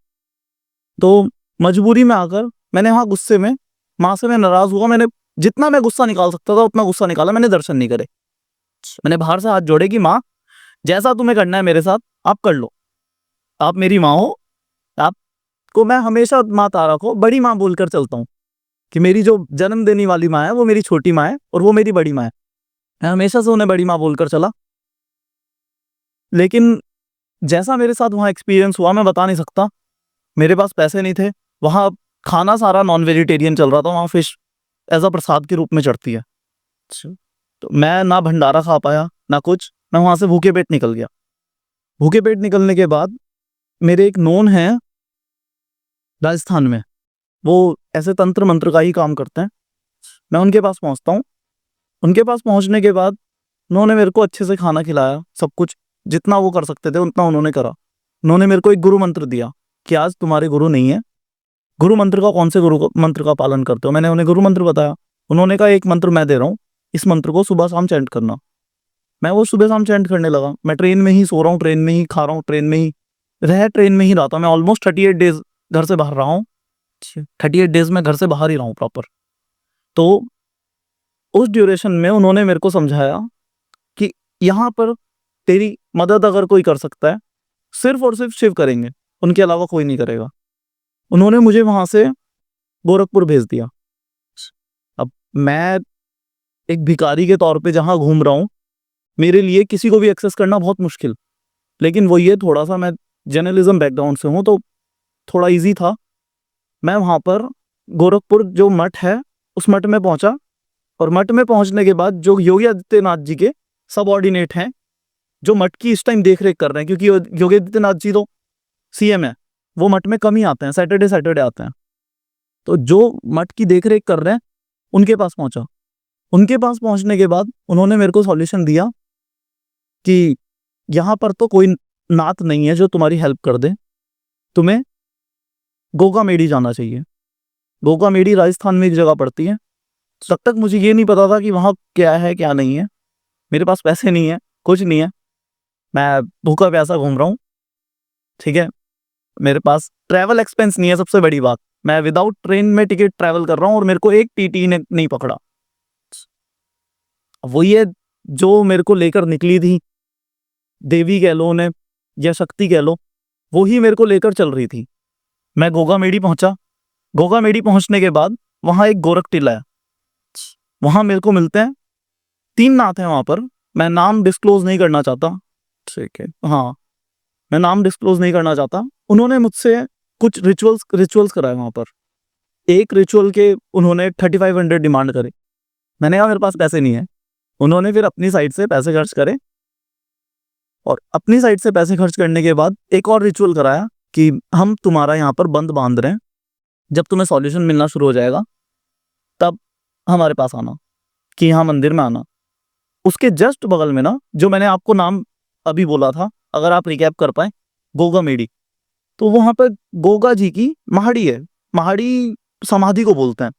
तो मजबूरी में आकर मैंने वहां गुस्से में माँ से मैं नाराज हुआ। मैंने जितना मैं गुस्सा निकाल सकता था उतना गुस्सा निकाला। मैंने दर्शन नहीं करे। मैंने बाहर से हाथ जोड़े कि माँ, जैसा तुम्हें करना है मेरे साथ आप कर लो, आप मेरी माँ हो। आपको मैं हमेशा माँ तारा को बड़ी माँ बोलकर चलता हूँ, कि मेरी जो जन्म देने वाली माँ है वो मेरी छोटी माँ है और वो मेरी बड़ी माँ है। मैं हमेशा से उन्हें बड़ी माँ बोलकर चला। लेकिन जैसा मेरे साथ वहाँ एक्सपीरियंस हुआ मैं बता नहीं सकता। मेरे पास पैसे नहीं थे। वहाँ खाना सारा नॉन वेजिटेरियन चल रहा था। वहाँ फिश एज अ प्रसाद के रूप में चढ़ती है। अच्छा। तो मैं ना भंडारा खा पाया ना कुछ। मैं वहाँ से भूखे पेट निकल गया। भूखे पेट निकलने के बाद मेरे एक नोन है राजस्थान में, वो ऐसे तंत्र मंत्र का ही काम करते हैं। मैं उनके पास पहुँचता हूँ। उनके पास पहुँचने के बाद उन्होंने मेरे को अच्छे से खाना खिलाया, सब कुछ जितना वो कर सकते थे उतना उन्होंने करा। उन्होंने मेरे को एक गुरु मंत्र दिया कि आज तुम्हारे गुरु नहीं है। गुरु मंत्र का कौन से मंत्र का पालन करते हो? मैंने उन्हें गुरु मंत्र बताया। उन्होंने कहा एक मंत्र मैं दे रहा हूँ, इस मंत्र को सुबह शाम चैंट करना। मैं वो सुबह शाम चैंट करने लगा। मैं ट्रेन में ही सो रहा हूँ, ट्रेन में ही खा रहा हूँ, ट्रेन में ही रहा था। मैं ऑलमोस्ट 38 डेज घर से बाहर रहा हूँ। 38 डेज में घर से बाहर ही रहा हूँ प्रॉपर। तो उस ड्यूरेशन में उन्होंने मेरे को समझाया कि यहाँ पर तेरी मदद अगर कोई कर सकता है सिर्फ और सिर्फ शिव करेंगे, उनके अलावा कोई नहीं करेगा। उन्होंने मुझे वहां से गोरखपुर भेज दिया। अब मैं एक भिखारी के तौर पे जहां घूम रहा हूँ, मेरे लिए किसी को भी एक्सेस करना बहुत मुश्किल। लेकिन वो ये थोड़ा सा मैं जर्नलिज्म बैकग्राउंड से हूँ तो थोड़ा इजी था। मैं वहां पर गोरखपुर जो मठ है उस मठ में पहुंचा। और मठ में पहुंचने के बाद जो योगी आदित्यनाथ जी के सबऑर्डिनेट हैं, जो मठ की इस टाइम देख रेख कर रहे हैं, क्योंकि योगी आदित्यनाथ जी तो सीएम है, वो मठ में कम ही आते हैं, सैटरडे सैटरडे आते हैं। तो जो मठ की देख रेख कर रहे हैं उनके पास पहुंचा। उनके पास पहुंचने के बाद उन्होंने मेरे को सॉल्यूशन दिया कि यहाँ पर तो कोई नाथ नहीं है जो तुम्हारी हेल्प कर दे, तुम्हें गोगामेडी जाना चाहिए। गोगामेडी राजस्थान में एक जगह पड़ती है। तब तक मुझे ये नहीं पता था कि वहाँ क्या है क्या नहीं है। मेरे पास पैसे नहीं है, कुछ नहीं है, मैं भूखा प्यासा घूम रहा हूँ, ठीक है। मेरे पास ट्रैवल एक्सपेंस नहीं है, सबसे बड़ी बात। मैं विदाउट ट्रेन में टिकट ट्रैवल कर रहा हूँ और मेरे को एक टीटी ने नहीं पकड़ा। वही है जो मेरे को लेकर निकली थी, देवी कह लो उन्हें या शक्ति कह लो, वो ही मेरे को लेकर चल रही थी। मैं गोगामेडी पहुंचा। गोगामेडी पहुंचने के बाद वहां एक गोरख टीला है, वहां मेरे को मिलते हैं 3 नाथ हैं वहां पर। मैं नाम डिस्क्लोज नहीं करना चाहता, ठीक है, हाँ, मैं नाम डिस्क्लोज नहीं करना चाहता। उन्होंने मुझसे कुछ रिचुअल्स कराए वहां पर। एक रिचुअल के उन्होंने 3500 डिमांड करे। मैंने कहा मेरे पास पैसे नहीं है। उन्होंने फिर अपनी साइड से पैसे खर्च करे और अपनी साइड से पैसे खर्च करने के बाद एक और रिचुअल कराया कि हम तुम्हारा यहाँ पर बंद बांध रहे हैं, जब तुम्हें सॉल्यूशन मिलना शुरू हो जाएगा तब हमारे पास आना, कि यहाँ मंदिर में आना। उसके जस्ट बगल में ना, जो मैंने आपको नाम अभी बोला था, अगर आप रिकैप कर पाए, गोगामेडी, तो वहां पर गोगा जी की महाड़ी है। महाड़ी समाधि को बोलते हैं।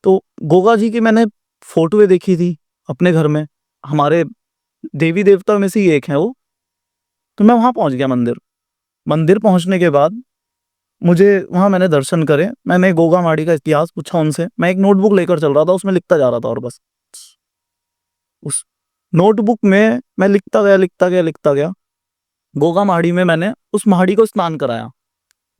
तो गोगा जी की मैंने फोटोएं देखी थी अपने घर में, हमारे देवी देवता में से ही एक है वो। तो मैं वहां पहुंच गया मंदिर पहुंचने के बाद मुझे वहां मैंने दर्शन करे। मैंने गोगा माड़ी का इतिहास पूछा उनसे। मैं एक नोटबुक लेकर चल रहा था, उसमें लिखता जा रहा था और बस उस नोटबुक में मैं लिखता गया। गोगा महाड़ी में मैंने उस महाड़ी को स्नान कराया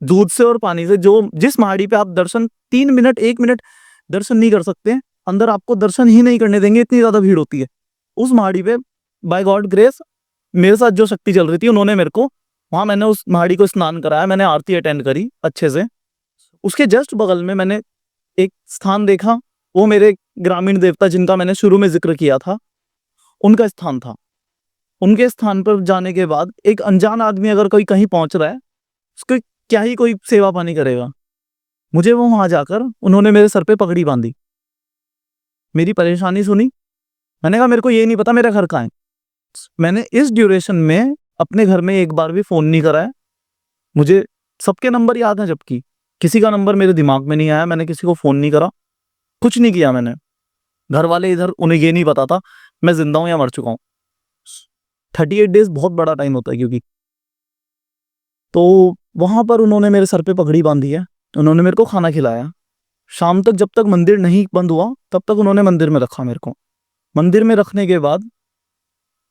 दूध से और पानी से। जो जिस महाड़ी पे आप दर्शन 3 मिनट 1 मिनट दर्शन नहीं कर सकते, अंदर आपको दर्शन ही नहीं करने देंगे, इतनी ज्यादा भीड़ होती है उस महाड़ी पे। बाय गॉड ग्रेस मेरे साथ जो शक्ति चल रही थी, उन्होंने मेरे को वहां, मैंने उस महाड़ी को स्नान कराया, मैंने आरती अटेंड करी अच्छे से। उसके जस्ट बगल में मैंने एक स्थान देखा, वो मेरे ग्रामीण देवता जिनका मैंने शुरू में जिक्र किया था, उनका स्थान था। उनके स्थान पर जाने के बाद एक अनजान आदमी अगर कोई कहीं पहुंच रहा है, उसको क्या ही कोई सेवा पानी करेगा। मुझे वो वहां जाकर उन्होंने मेरे सर पे पगड़ी बांधी, मेरी परेशानी सुनी। मैंने कहा मेरे को ये नहीं पता मेरा घर कहाँ है। मैंने इस ड्यूरेशन में अपने घर में एक बार भी फोन नहीं कराया। मुझे सबके नंबर याद है, जबकि किसी का नंबर मेरे दिमाग में नहीं आया। मैंने किसी को फोन नहीं करा, कुछ नहीं किया मैंने। घर वाले इधर, उन्हें ये नहीं पता था मैं जिंदा हूं या मर चुका हूं। 38 डेज बहुत बड़ा टाइम होता है क्योंकि। तो वहां पर उन्होंने मेरे सर पे पगड़ी बांधी है, उन्होंने मेरे को खाना खिलाया। शाम तक, जब तक मंदिर नहीं बंद हुआ, तब तक उन्होंने मंदिर में रखा मेरे को। मंदिर में रखने के बाद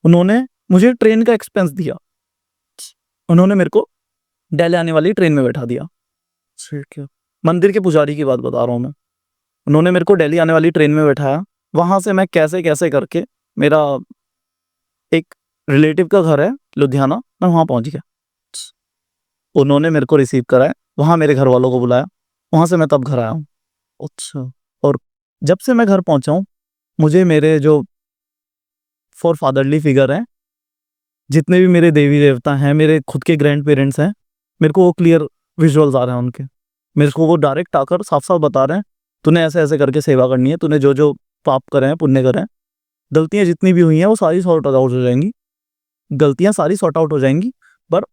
उन्होंने मुझे ट्रेन का एक्सपेंस दिया। उन्होंने मेरे को दिल्ली आने वाली ट्रेन में बैठा दिया। ठीक है, मंदिर के पुजारी की बात बता रहा हूँ मैं। उन्होंने मेरे को दिल्ली आने वाली ट्रेन में बैठाया। वहां से मैं कैसे कैसे करके, मेरा एक रिलेटिव का घर है लुधियाना, मैं वहां पहुंच गया। उन्होंने मेरे को रिसीव कराया, वहां मेरे घर वालों को बुलाया, वहां से मैं तब घर आया हूँ। अच्छा। और जब से मैं घर पहुंचा हूँ, मुझे मेरे जो फादरली फिगर हैं, जितने भी मेरे देवी देवता हैं, मेरे खुद के ग्रैंड पेरेंट्स हैं, मेरे को वो क्लियर विजुअल्स आ रहे हैं उनके। मेरे को वो डायरेक्ट आकर साफ साफ बता रहे हैं, तूने ऐसे ऐसे करके सेवा करनी है, तूने जो जो पाप करे हैं, पुण्य करे हैं, गलतियां जितनी भी हुई हैं वो सारी सॉर्ट आउट हो जाएंगी, गलतियां सारी सॉर्ट आउट हो जाएंगी, पर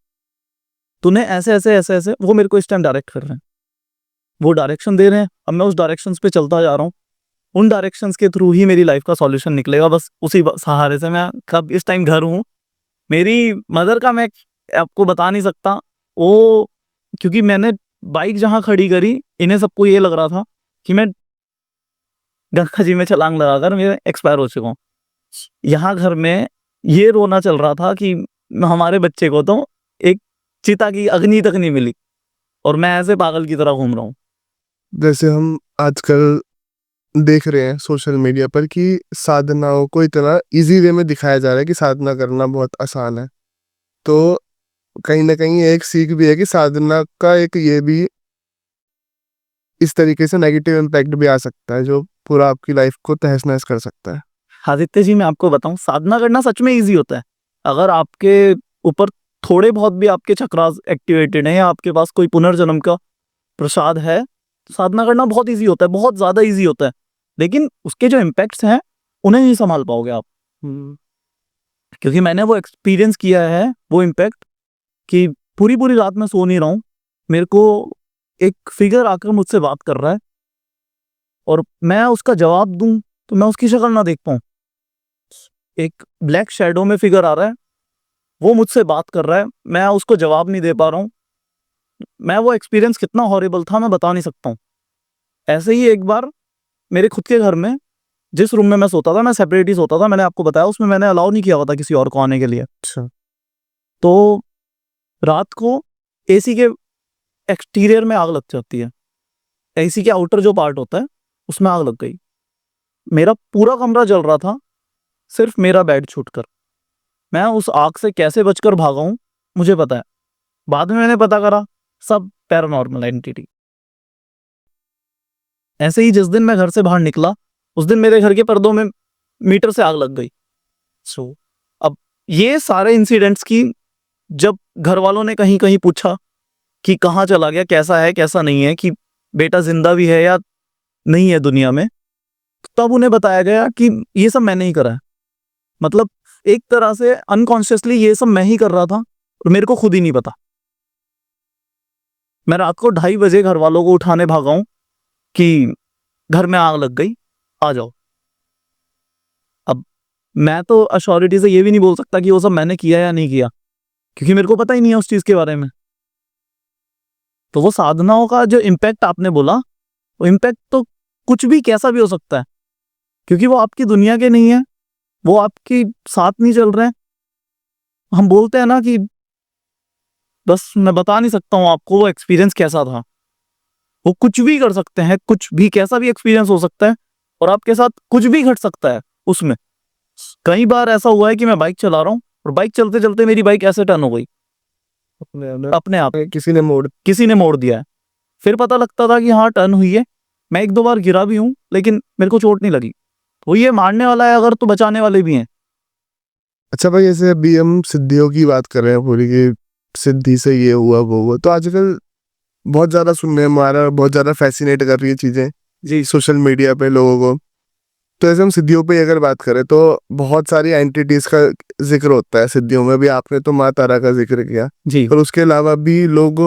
तूने ऐसे ऐसे ऐसे ऐसे, वो मेरे को इस टाइम डायरेक्ट कर रहे हैं, वो डायरेक्शन दे रहे हैं। अब मैं उस डायरेक्शंस पे चलता जा रहा हूँ। उन डायरेक्शंस के थ्रू ही मेरी लाइफ का सॉल्यूशन निकलेगा, बस उसी सहारे से। मैं कब इस टाइम घर हूँ, मेरी मदर का मैं आपको बता नहीं सकता वो, क्योंकि मैंने बाइक जहां खड़ी करी, इन्हें सबको ये लग रहा था कि मैं गंगा जी में छलांग लगाकर मैं एक्सपायर हो चुका हूँ। यहाँ घर में ये रोना चल रहा था कि हमारे बच्चे को तो एक चिता की अग्नि तक नहीं मिली और मैं ऐसे पागल की तरह घूम रहा हूँ। जैसे हम आजकल देख रहे हैं सोशल मीडिया पर कि साधनाओं को इतना इजी वे में दिखाया जा रहा है कि साधना करना बहुत आसान है। तो कहीं ना कहीं एक सीख भी है कि साधना का एक ये भी इस तरीके से नेगेटिव इम्पैक्ट भी आ सकता है, जो पूरा आपकी लाइफ को तहस नहस कर सकता है। आदित्य जी, मैं आपको बताऊं, साधना करना सच में इजी होता है अगर आपके ऊपर थोड़े बहुत भी आपके चक्रास एक्टिवेटेड हैं, या आपके पास कोई पुनर्जन्म का प्रसाद है, साधना करना बहुत ईजी होता है, बहुत ज़्यादा ईजी होता है, लेकिन उसके जो इम्पैक्ट्स हैं उन्हें नहीं संभाल पाओगे आप। क्योंकि मैंने वो एक्सपीरियंस किया है, वो इम्पैक्ट, कि पूरी पूरी रात मैं सो नहीं रहा हूँ, मेरे को एक फिगर आकर मुझसे बात कर रहा है और मैं उसका जवाब दूं तो मैं उसकी शक्ल ना देख पाऊँ। एक ब्लैक शैडो में फिगर आ रहा है, वो मुझसे बात कर रहा है, मैं उसको जवाब नहीं दे पा रहा हूँ। मैं वो एक्सपीरियंस कितना हॉरिबल था मैं बता नहीं सकता हूँ। ऐसे ही एक बार मेरे खुद के घर में, जिस रूम में मैं सोता था, मैं सेपरेट ही सोता था, मैंने आपको बताया, उसमें मैंने अलाउ नहीं किया हुआ था किसी और को आने के लिए। अच्छा। तो रात को एसी के एक्सटीरियर में आग लग जाती है, एसी के आउटर जो पार्ट होता है उसमें आग लग गई। मेरा पूरा कमरा जल रहा था, सिर्फ मेरा बेड छूटकर। मैं उस आग से कैसे बचकर भागा हूँ मुझे पता है। बाद में मैंने पता करा, सब पैरानॉर्मल एंटिटी। ऐसे ही जिस दिन मैं घर से बाहर निकला, उस दिन मेरे घर के पर्दों में मीटर से आग लग गई। अब ये सारे इंसिडेंट्स की जब घर वालों ने कहीं कहीं पूछा कि कहाँ चला गया, कैसा है कैसा नहीं है, कि बेटा जिंदा भी है या नहीं है दुनिया में, तब उन्हें बताया गया कि ये सब मैंने ही करा है। मतलब एक तरह से अनकॉन्शियसली ये सब मैं ही कर रहा था और मेरे को खुद ही नहीं पता। मैं रात को 2:30 बजे घर वालों को उठाने भागा हूं कि घर में आग लग गई, आ जाओ। अब मैं तो अश्योरिटी से ये भी नहीं बोल सकता कि वो सब मैंने किया या नहीं किया, क्योंकि मेरे को पता ही नहीं है उस चीज के बारे में। तो वो साधनाओं का जो इम्पैक्ट आपने बोला, वो इम्पैक्ट तो कुछ भी कैसा भी हो सकता है, क्योंकि वो आपकी दुनिया के नहीं है, वो आपके साथ नहीं चल रहे हैं। हम बोलते हैं ना कि बस मैं बता नहीं सकता हूँ आपको वो एक्सपीरियंस कैसा था। वो कुछ भी कर सकते हैं, कुछ भी, कैसा भी एक्सपीरियंस हो सकता है और आपके साथ कुछ भी घट सकता है उसमें। कई बार ऐसा हुआ है कि मैं बाइक चला रहा हूँ और बाइक चलते चलते मेरी बाइक ऐसे टर्न हो गई अपने आप, किसी ने मोड़ दिया है। फिर पता लगता था कि हाँ टर्न हुई है। मैं 1-2 बार गिरा भी हूँ, लेकिन मेरे को चोट नहीं लगी। वो ये मारने वाला है अगर तो बचाने वाले भी हैं। अच्छा भाई, जैसे अभी हम सिद्धियों की बात कर रहे हैं पूरी, की सिद्धि से ये हुआ वो हुआ, तो आजकल बहुत ज्यादा सुनने में आ रहा है, बहुत ज्यादा फैसिनेट कर रही है चीजें जी। सोशल मीडिया पे लोगों को। तो ऐसे हम सिद्धियों पे अगर बात करें तो बहुत सारी एंटिटीज का जिक्र होता है सिद्धियों में। भी आपने तो माँ तारा का जिक्र किया, जी, पर उसके अलावा भी लोग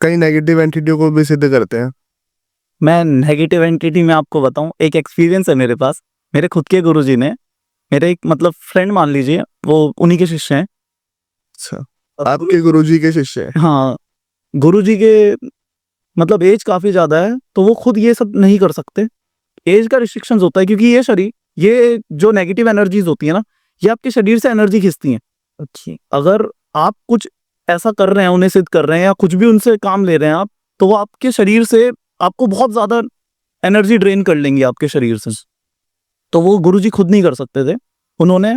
कई नेगेटिव एंटिटियों को भी सिद्ध करते हैं। मैं नेगेटिव एंटिटी में आपको बताऊं, एक एक्सपीरियंस है मेरे पास। मेरे खुद के गुरुजी ने, मेरे एक मतलब फ्रेंड मान लीजिए, वो उन्हीं के शिष्य हैं। अच्छा, आपके गुरुजी के शिष्य हैं? हाँ, गुरुजी के मतलब एज काफी ज्यादा है, तो वो खुद ये सब नहीं कर सकते। एज का रिस्ट्रिक्शंस होता है, क्योंकि ये शरीर, ये जो नेगेटिव एनर्जीज होती है ना, ये आपके शरीर से एनर्जी खींचती हैं। अच्छी, अगर आप कुछ ऐसा कर रहे हैं, उन्हें सिद्ध कर रहे हैं या कुछ भी उनसे काम ले रहे हैं आप, तो वो आपके शरीर से आपको बहुत ज्यादा एनर्जी ड्रेन कर लेंगे आपके शरीर से। तो वो गुरुजी खुद नहीं कर सकते थे। उन्होंने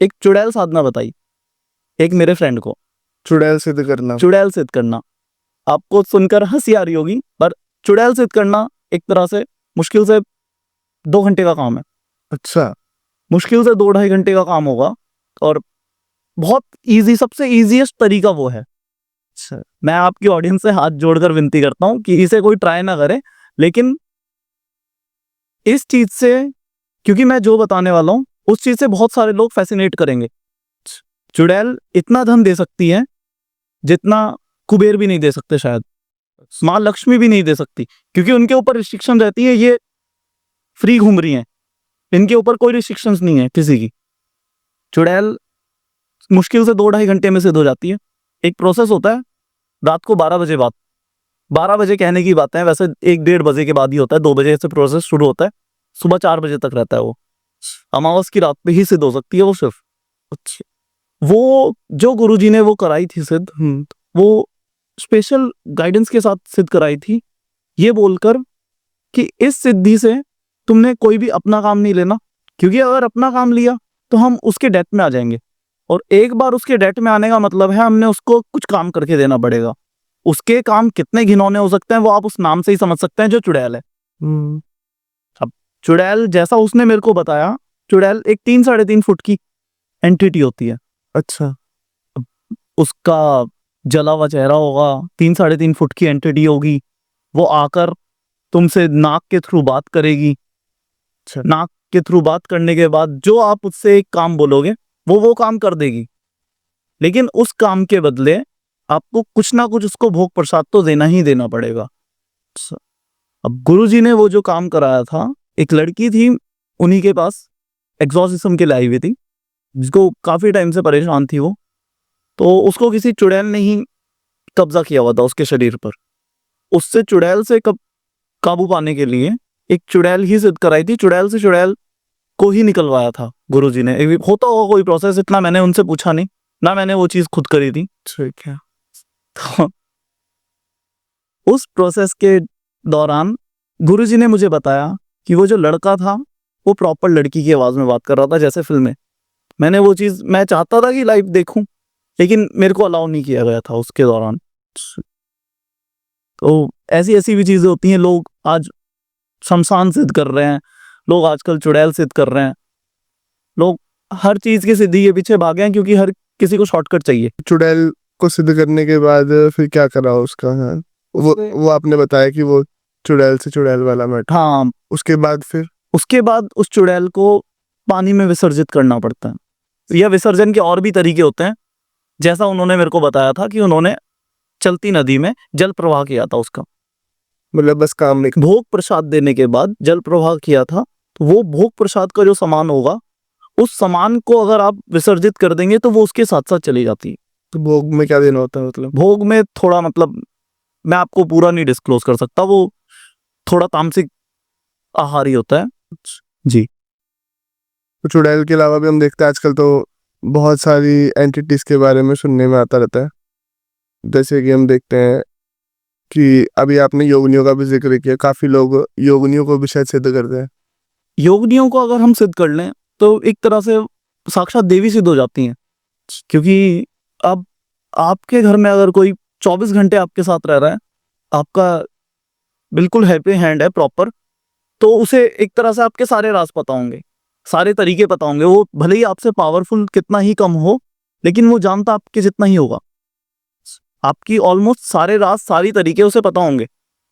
एक चुड़ैल साधना बताई एक मेरे फ्रेंड को। चुड़ैल सिद्ध करना? चुड़ैल सिद्ध करना, आपको सुनकर हंसी आ रही होगी, पर चुड़ैल सिद्ध करना एक तरह से मुश्किल से 2 घंटे का काम है। अच्छा। मुश्किल से 2-2.5 घंटे का काम होगा, और बहुत इजी, सबसे इजीएस्ट तरीका वो है। अच्छा, मैं आपकी ऑडियंस से हाथ जोड़कर विनती करता हूं कि इसे कोई ट्राई ना करे, लेकिन इस चीज से, क्योंकि मैं जो बताने वाला हूं उस चीज से बहुत सारे लोग फैसिनेट करेंगे। चुड़ैल इतना धन दे सकती है जितना कुबेर भी नहीं दे सकते, शायद माँ लक्ष्मी भी नहीं दे सकती, क्योंकि उनके ऊपर रिस्ट्रिक्शन रहती है। ये फ्री घूम रही हैं, इनके ऊपर कोई रिस्ट्रिक्शंस नहीं है किसी की। चुड़ैल मुश्किल से 2-2.5 घंटे में सिद्ध हो जाती है। एक प्रोसेस होता है रात को 12 बजे बाद, 12 बजे कहने की बात है, वैसे 1-1:30 बजे के बाद ही होता है। 2 बजे से प्रोसेस शुरू होता है, सुबह 4 बजे तक रहता है वो। अमावस की रात पे ही सिद्ध हो सकती है वो सिर्फ। अच्छा, वो जो गुरुजी ने वो कराई थी सिद्ध, वो स्पेशल गाइडेंस के साथ सिद्ध कराई थी, ये बोलकर कि इस सिद्धि से तुमने कोई भी अपना काम नहीं लेना, क्योंकि अगर अपना काम लिया तो हम उसके डेथ में आ जाएंगे, और एक बार उसके डेथ में आने का मतलब है हमने उसको कुछ काम करके देना पड़ेगा। उसके काम कितने घिनौने हो सकते हैं वो आप उस नाम से ही समझ सकते हैं, जो चुड़ैल है। अब चुड़ैल जैसा उसने मेरे को बताया, चुड़ैल एक 3-3.5 फुट की एंटिटी होती है। अच्छा। उसका जला हुआ चेहरा होगा, 3-3.5 फुट की एंटिटी होगी। वो आकर तुमसे नाक के थ्रू बात करेगी। अच्छा। नाक के थ्रू बात करने के बाद जो आप उससे एक काम बोलोगे वो काम कर देगी, लेकिन उस काम के बदले आपको कुछ ना कुछ उसको भोग प्रसाद तो देना ही देना पड़ेगा। अब गुरुजी ने वो जो काम कराया था, एक लड़की थी उन्हीं के पास, एग्जॉर्सिज्म के लिए आई हुई थी, जिसको काफी टाइम से परेशान थी वो। तो उसको किसी चुड़ैल ने ही कब्जा किया हुआ था उसके शरीर पर। उससे चुड़ैल से काबू पाने के लिए एक चुड़ैल ही सिद्ध कराई थी, चुड़ैल से चुड़ैल को ही निकलवाया था गुरुजी ने। होता होगा कोई प्रोसेस, इतना मैंने उनसे पूछा नहीं, ना मैंने वो चीज खुद करी थी। ठीक है। तो उस प्रोसेस के दौरान गुरुजी ने मुझे बताया कि वो जो लड़का था वो प्रॉपर लड़की की आवाज में बात कर रहा था, जैसे फिल्म में। मैंने वो चीज, मैं चाहता था कि लाइव देखूं, लेकिन मेरे को अलाउ नहीं किया गया था उसके दौरान। तो ऐसी ऐसी भी चीजें होती हैं। लोग आज शमशान सिद्ध कर रहे हैं, लोग आजकल चुड़ैल सिद्ध कर रहे हैं, लोग हर चीज की सिद्धि के पीछे भागे हैं, क्योंकि हर किसी को शॉर्टकट चाहिए। चुड़ैल को सिद्ध करने के बाद फिर क्या करा उसका? हाँ, वो आपने बताया कि वो चुड़ैल से चुड़ैल वाला मैटर। हाँ, उसके बाद फिर उसके बाद उस चुड़ैल को पानी में विसर्जित करना पड़ता है। यह विसर्जन के और भी तरीके होते हैं, जैसा उन्होंने मेरे को बताया था कि उन्होंने चलती नदी में जल प्रवाह किया था उसका। मतलब बस काम नहीं। भोग प्रसाद देने के बाद जल प्रवाह किया था, तो वो भोग प्रसाद का जो सामान होगा, उस सामान को अगर आप विसर्जित कर देंगे तो वो उसके साथ साथ चली जाती है। तो भोग में क्या देना होता है मतलब? भोग में थोड़ा, मतलब मैं आपको पूरा नहीं डिस्क्लोज कर सकता, वो थोड़ा तामसिक आहार ही होता है जी। तो चुड़ैल के अलावा भी हम देखते हैं आजकल तो बहुत सारी एंटिटीज के बारे में सुनने में आता रहता है। जैसे कि हम देखते हैं कि अभी आपने योगिनियों का भी जिक्र किया, काफी लोग योगिनियों को भी शायद सिद्ध करते हैं। योगिनियों को अगर हम सिद्ध कर लें तो एक तरह से साक्षात देवी सिद्ध हो जाती हैं, क्योंकि अब आपके घर में अगर कोई 24 घंटे आपके साथ रह रहा है, आपका बिल्कुल हैप्पी हैंड है प्रॉपर, तो उसे एक तरह से आपके सारे राज पता होंगे, सारे तरीके पता होंगे। वो भले ही आपसे पावरफुल कितना ही कम हो, लेकिन वो जानता आपके जितना ही होगा। आपकी ऑलमोस्ट सारे राज, सारी तरीके उसे पता होंगे,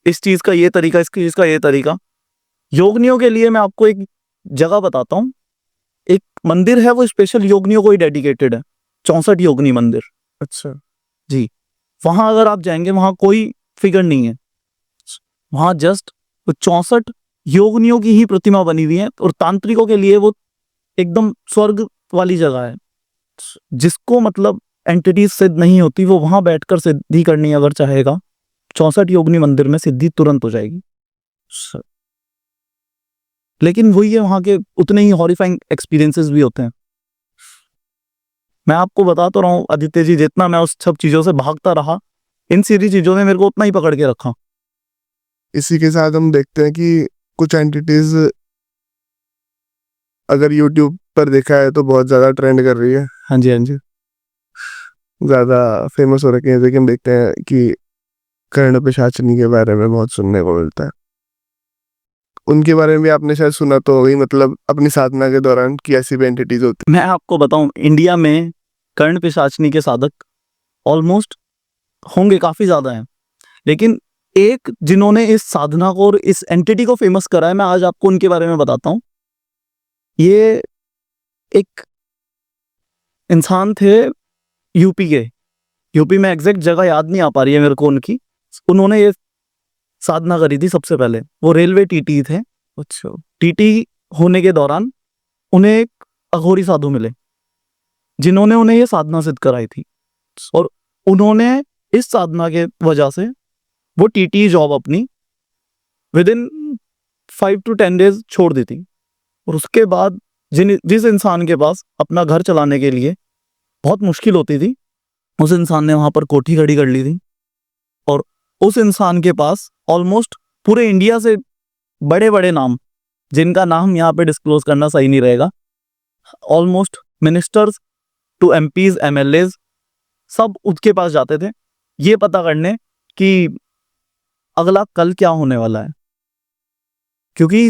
इस चीज का ये तरीका, इस चीज का ये तरीका। योगिनियों के लिए मैं आपको एक जगह बताता हूँ, एक मंदिर है, वो स्पेशल योगिनियों को ही डेडिकेटेड है, 64 योगिनी मंदिर। अच्छा। जी, वहां अगर आप जाएंगे, वहां कोई फिगर नहीं है, वहां जस्ट 64 योगिनियों की ही प्रतिमा बनी हुई है। और तांत्रिकों के लिए वो एकदम स्वर्ग वाली जगह है, जिसको मतलब एंटिटीज सिद्ध नहीं होती, वो वहां बैठकर सिद्धि करनी अगर चाहेगा, 64 योगिनी मंदिर में सिद्धि तुरंत हो जाएगी। लेकिन वही है, वहां के उतने ही हॉरिफाइंग एक्सपीरियंसेस भी होते हैं। मैं आपको बता तो रहा हूँ आदित्य जी, जितना मैं उस सब चीजों से भागता रहा, इन सारी चीजों ने मेरे को उतना ही पकड़ के रखा। इसी के साथ हम देखते हैं कि कुछ एंटिटीज अगर यूट्यूब पर देखा है तो बहुत ज्यादा ट्रेंड कर रही है, हाँ जी, हाँ जी। ज्यादा फेमस हो रखी है। जैसे कि हम देखते हैं कि कर्ण पिशाचनी के बारे में बहुत सुनने को मिलता है। उनके बारे में भी आपने शायद सुना तो होगी, मतलब अपनी साधना के दौरान कि ऐसी भी एंटिटीज होती मैं आपको बताऊं, इंडिया में कर्ण पिशाचनी के साधक ऑलमोस्ट होंगे, काफी ज्यादा हैं, लेकिन एक जिन्होंने इस साधना को और इस एंटिटी को फेमस करा है, मैं आज आपको उनके बारे में बताता हूं। ये एक इंसान थे यूपी के, यूपी में एग्जैक्ट जगह याद नहीं आ पा रही है मेरे को उनकी। उन्होंने ये साधना करी थी सबसे पहले, वो रेलवे टीटी थे। अच्छा, टीटी होने के दौरान उन्हें एक अघोरी साधु मिले, जिन्होंने उन्हें ये साधना सिद्ध कराई थी। और उन्होंने इस साधना के वजह से वो टीटी जॉब अपनी विद इन 5 to 10 days छोड़ दी थी। और उसके बाद जिस इंसान के पास अपना घर चलाने के लिए बहुत मुश्किल होती थी, उस इंसान ने वहां पर कोठी खड़ी कर ली थी। और उस इंसान के पास ऑलमोस्ट पूरे इंडिया से बड़े बड़े नाम, जिनका नाम यहाँ पे डिस्क्लोज करना सही नहीं रहेगा, almost ministers to MPs, MLAs, सब उसके पास जाते थे ये पता करने कि अगला कल क्या होने वाला है। क्योंकि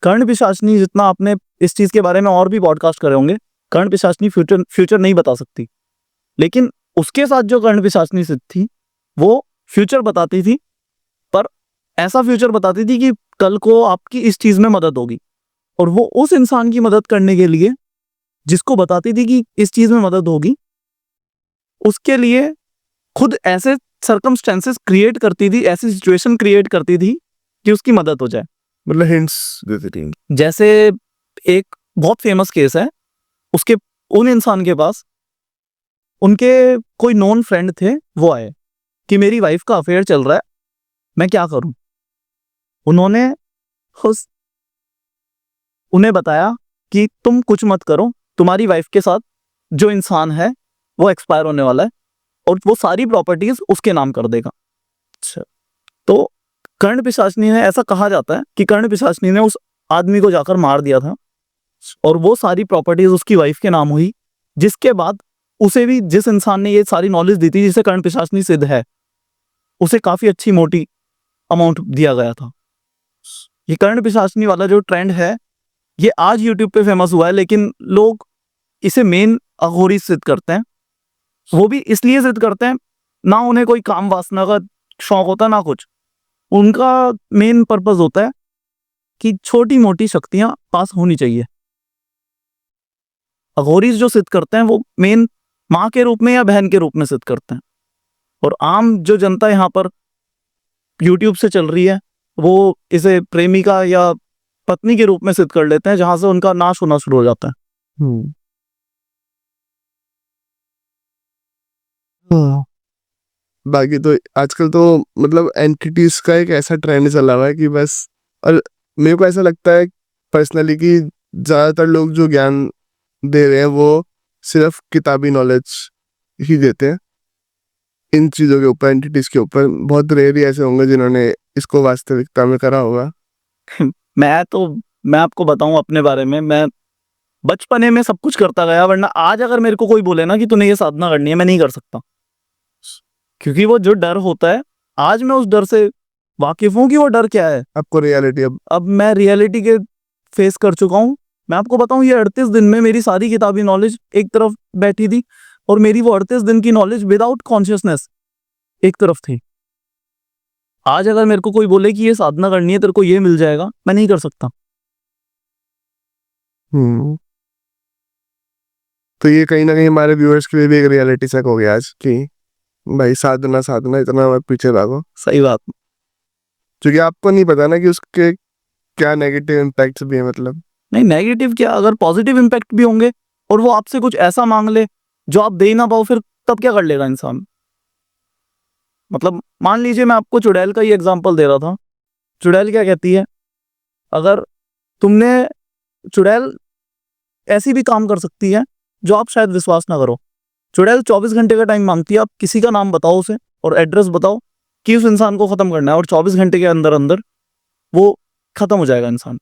कर्ण पिशाचनी, जितना आपने इस चीज के बारे में और भी पॉडकास्ट करे होंगे, कर्ण पिशाचनी फ्यूचर नहीं बता सकती, लेकिन उसके साथ जो कर्ण पिशाचनी सिद्ध थी वो फ्यूचर बताती थी, पर ऐसा फ्यूचर बताती थी कि कल को आपकी इस चीज में मदद होगी, और वो उस इंसान की मदद करने के लिए जिसको बताती थी कि इस चीज में मदद होगी, उसके लिए खुद ऐसे सर्कमस्टेंसेस क्रिएट करती थी, ऐसी सिचुएशन क्रिएट करती थी कि उसकी मदद हो जाए। मतलब हिंट्स देती थी। जैसे एक बहुत फेमस केस है, उसके उन इंसान के पास उनके कोई नॉन फ्रेंड थे, वो आए कि मेरी वाइफ का अफेयर चल रहा है, मैं क्या करूं। उन्होंने उन्हें बताया कि तुम कुछ मत करो, तुम्हारी वाइफ के साथ जो इंसान है वो एक्सपायर होने वाला है और वो सारी प्रॉपर्टीज उसके नाम कर देगा। अच्छा, तो कर्ण पिशाचनी ने, ऐसा कहा जाता है कि कर्ण पिशाचनी ने उस आदमी को जाकर मार दिया था और वो सारी प्रॉपर्टीज उसकी वाइफ के नाम हुई, जिसके बाद उसे भी, जिस इंसान ने ये सारी नॉलेज दी थी, जिसे कर्ण पिशाचनी सिद्ध है, उसे काफी अच्छी मोटी अमाउंट दिया गया था। ये कर्ण पिशाचनी वाला जो ट्रेंड है, ये आज यूट्यूब पे फेमस हुआ है, लेकिन लोग इसे मेन अघोरी सिद्ध करते हैं। वो भी इसलिए जिद करते हैं, ना उन्हें कोई काम वासना का शौक होता, ना कुछ। उनका मेन पर्पस होता है कि छोटी मोटी शक्तियां पास होनी चाहिए। अघोरीज जो सिद्ध करते हैं वो मेन माँ के रूप में या बहन के रूप में सिद्ध करते हैं, और आम जो जनता यहाँ पर यूट्यूब से चल रही है वो इसे प्रेमिका या पत्नी के रूप में सिद्ध कर लेते हैं, जहां से उनका नाश होना शुरू हो जाता है। बाकी तो आजकल तो मतलब एंटिटीज का एक ऐसा ट्रेंड चला हुआ है कि बस, और मेरे को ऐसा लगता है पर्सनली कि ज्यादातर लोग जो ज्ञान दे रहे हैं वो सिर्फ किताबी नॉलेज ही देते हैं इन चीजों के ऊपर, एंटिटीज के ऊपर। बहुत रेयर ही ऐसे होंगे जिन्होंने इसको वास्तविकता में करा होगा। मैं आपको बताऊं अपने बारे में, मैं बचपने में सब कुछ करता गया, वरना आज अगर मेरे को कोई बोले ना कि तूने ये साधना करनी है, मैं नहीं कर सकता, क्योंकि वो जो डर होता है, आज मैं उस डर से वाकिफ हूं कि वो डर क्या है। आपको रियलिटी अब मैं रियलिटी के फेस कर चुका हूं। मैं आपको बताऊं, ये 38 दिन में मेरी सारी किताबी नॉलेज एक तरफ बैठी थी, और मेरी वो 38 दिन की नॉलेज विदाउट कॉन्शियसनेस एक तरफ थी। आज अगर मेरे को कोई बोले कि ये साधना करनी है, तेरे को ये मिल जाएगा, मैं नहीं कर सकता। तो ये कहीं ना कहीं हमारे व्यूअर्स के लिए भी एक रियलिटी चेक हो गया आज कि भाई साधना साधना इतना मत पीछे भागो। सही बात। क्योंकि आपको नहीं पता ना कि उसके क्या नेगेटिव इम्पैक्ट्स भी है। मतलब नहीं, नेगेटिव क्या, अगर पॉजिटिव इम्पैक्ट भी होंगे और वो आपसे कुछ ऐसा मांग ले जो आप दे ही ना पाओ, फिर तब क्या कर लेगा इंसान। मतलब मान लीजिए, मैं आपको चुड़ैल का ही एग्जांपल दे रहा था। चुड़ैल क्या कहती है, अगर तुमने, चुड़ैल ऐसी भी काम कर सकती है जो आप शायद विश्वास ना करो। चुड़ैल 24 घंटे का टाइम मांगती है, आप किसी का नाम बताओ उसे और एड्रेस बताओ कि उस इंसान को खत्म करना है, और 24 घंटे के अंदर अंदर वो खत्म हो जाएगा इंसान।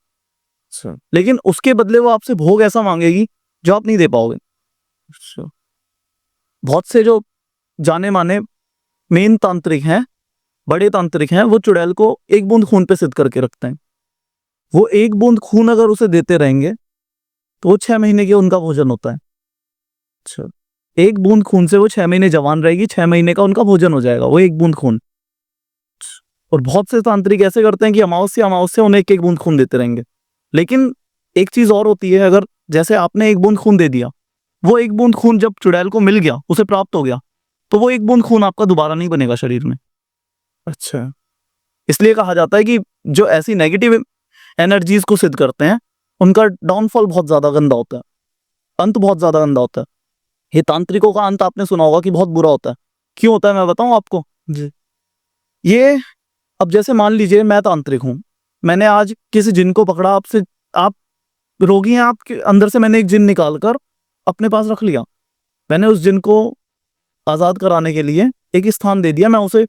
अच्छा, लेकिन उसके बदले वो आपसे भोग ऐसा मांगेगी जो आप नहीं दे पाओगे। अच्छा, बहुत से जो जाने माने मेन तांत्रिक हैं, बड़े तांत्रिक हैं, वो चुड़ैल को एक बूंद खून पे सिद्ध करके रखते हैं। वो एक बूंद खून अगर उसे देते रहेंगे तो वो 6 महीने के उनका भोजन होता है। अच्छा, एक बूंद खून से वो 6 महीने जवान रहेगी, 6 महीने का उनका भोजन हो जाएगा वो एक बूंद खून। और बहुत से तांत्रिक ऐसे करते हैं कि अमावस्या अमावस्या उन्हें एक एक बूंद खून देते रहेंगे। लेकिन एक चीज और होती है, अगर जैसे आपने एक बूंद खून दे दिया, वो एक बूंद खून जब चुड़ैल को मिल गया, उसे प्राप्त हो गया, तो वो एक बूंद खून आपका दोबारा नहीं बनेगा शरीर में। अच्छा, इसलिए कहा जाता है कि जो ऐसी नेगेटिव एनर्जीज को सिद्ध करते हैं, उनका डाउनफॉल बहुत ज्यादा गंदा होता है, अंत बहुत ज्यादा गंदा होता है। ये तांत्रिकों का अंत आपने सुना होगा कि बहुत बुरा होता है। क्यों होता है, मैं बताऊं आपको जी। ये, अब जैसे मान लीजिए मैं तांत्रिक हूं, मैंने आज किसी जिन को पकड़ा, आपसे, आप रोगी हैं, आपके अंदर से मैंने एक जिन निकाल कर अपने पास रख लिया। मैंने उस जिन को आजाद कराने के लिए एक स्थान दे दिया, मैं उसे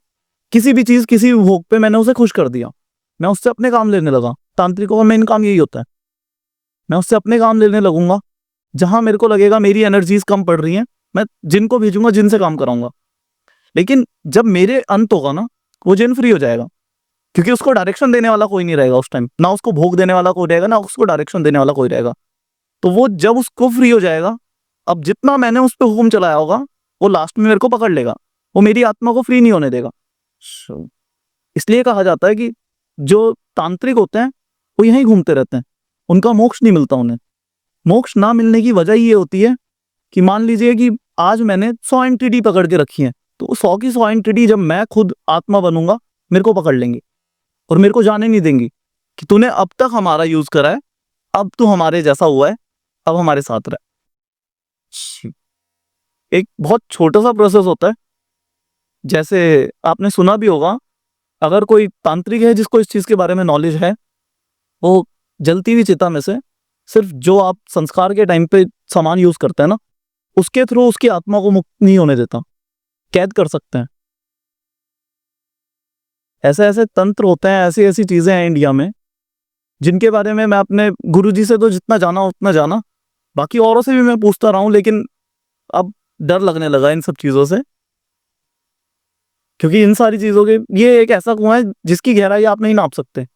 किसी भी चीज, किसी भी भोग पे मैंने उसे खुश कर दिया, मैं उससे अपने काम लेने लगा। तांत्रिकों का मेन काम यही होता है, मैं उससे अपने काम लेने लगूंगा। जहां मेरे को लगेगा मेरी एनर्जीज कम पड़ रही हैं, मैं जिन को भेजूंगा, जिन से काम कराऊंगा। लेकिन जब मेरे अंत होगा ना, वो जिन फ्री हो जाएगा, क्योंकि उसको डायरेक्शन देने वाला कोई नहीं रहेगा उस टाइम, ना उसको भोग देने वाला कोई रहेगा, ना उसको डायरेक्शन देने वाला कोई रहेगा। तो वो जब उसको फ्री हो जाएगा, अब जितना मैंने उस पर हुक्म चलाया होगा, वो लास्ट में मेरे को पकड़ लेगा, वो मेरी आत्मा को फ्री नहीं होने देगा। इसलिए कहा जाता है कि जो तांत्रिक होते हैं वो यहीं घूमते रहते हैं, उनका मोक्ष नहीं मिलता उन्हें। मोक्ष ना मिलने की वजह ये होती है कि मान लीजिए कि आज मैंने 100 एंटिटी पकड़ के रखी है, तो 100 की 100 एंटिटी जब मैं खुद आत्मा बनूंगा मेरे को पकड़ लेंगी और मेरे को जाने नहीं देंगी कि तूने अब तक हमारा यूज करा है, अब तू हमारे जैसा हुआ है, अब हमारे साथ रह। एक बहुत छोटा सा प्रोसेस होता है, जैसे आपने सुना भी होगा, अगर कोई तांत्रिक है जिसको इस चीज के बारे में नॉलेज है, वो जलती हुई चिता में से सिर्फ जो आप संस्कार के टाइम पे सामान यूज करते हैं ना, उसके थ्रू उसकी आत्मा को मुक्त नहीं होने देता, कैद कर सकते हैं। ऐसे ऐसे तंत्र होते हैं, ऐसी ऐसी चीजें हैं इंडिया में जिनके बारे में मैं अपने गुरुजी से तो जितना जाना उतना जाना, बाकी औरों से भी मैं पूछता रहा हूं, लेकिन अब डर लगने लगा इन सब चीजों से, क्योंकि इन सारी चीजों के ये एक ऐसा कुआं है जिसकी गहराई आप नहीं नाप सकते।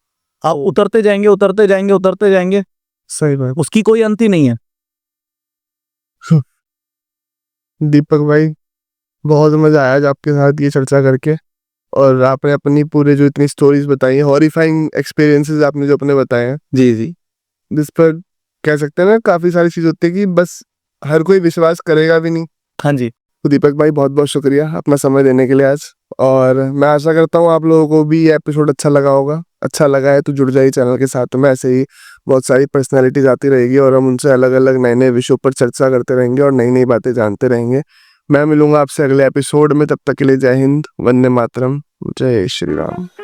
आप उतरते जाएंगे उतरते जाएंगे उतरते जाएंगे, सही बात। उसकी कोई अंत ही नहीं है। दीपक भाई, बहुत मजा आया आज आपके साथ ये चर्चा करके, और आपने अपनी पूरे जो इतनी स्टोरीज बताई हैं, हॉरिफाइंग एक्सपीरियंसेस आपने जो अपने बताए हैं, जी जी, जिस पर कह सकते हैं ना काफी सारी चीज होती है कि बस हर कोई विश्वास करेगा भी नहीं। हाँ जी, तो दीपक भाई बहुत बहुत शुक्रिया अपना समय देने के लिए आज, और मैं आशा करता हूँ आप लोगों को भी ये एपिसोड अच्छा लगा होगा। अच्छा लगा है तो जुड़ जाइए चैनल के साथ में, ऐसे ही बहुत सारी पर्सनैलिटीज आती रहेगी और हम उनसे अलग अलग नए नए विषयों पर चर्चा करते रहेंगे और नई नई बातें जानते रहेंगे। मैं मिलूंगा आपसे अगले एपिसोड में, तब तक के लिए जय हिंद, वंदे मातरम, जय श्री राम।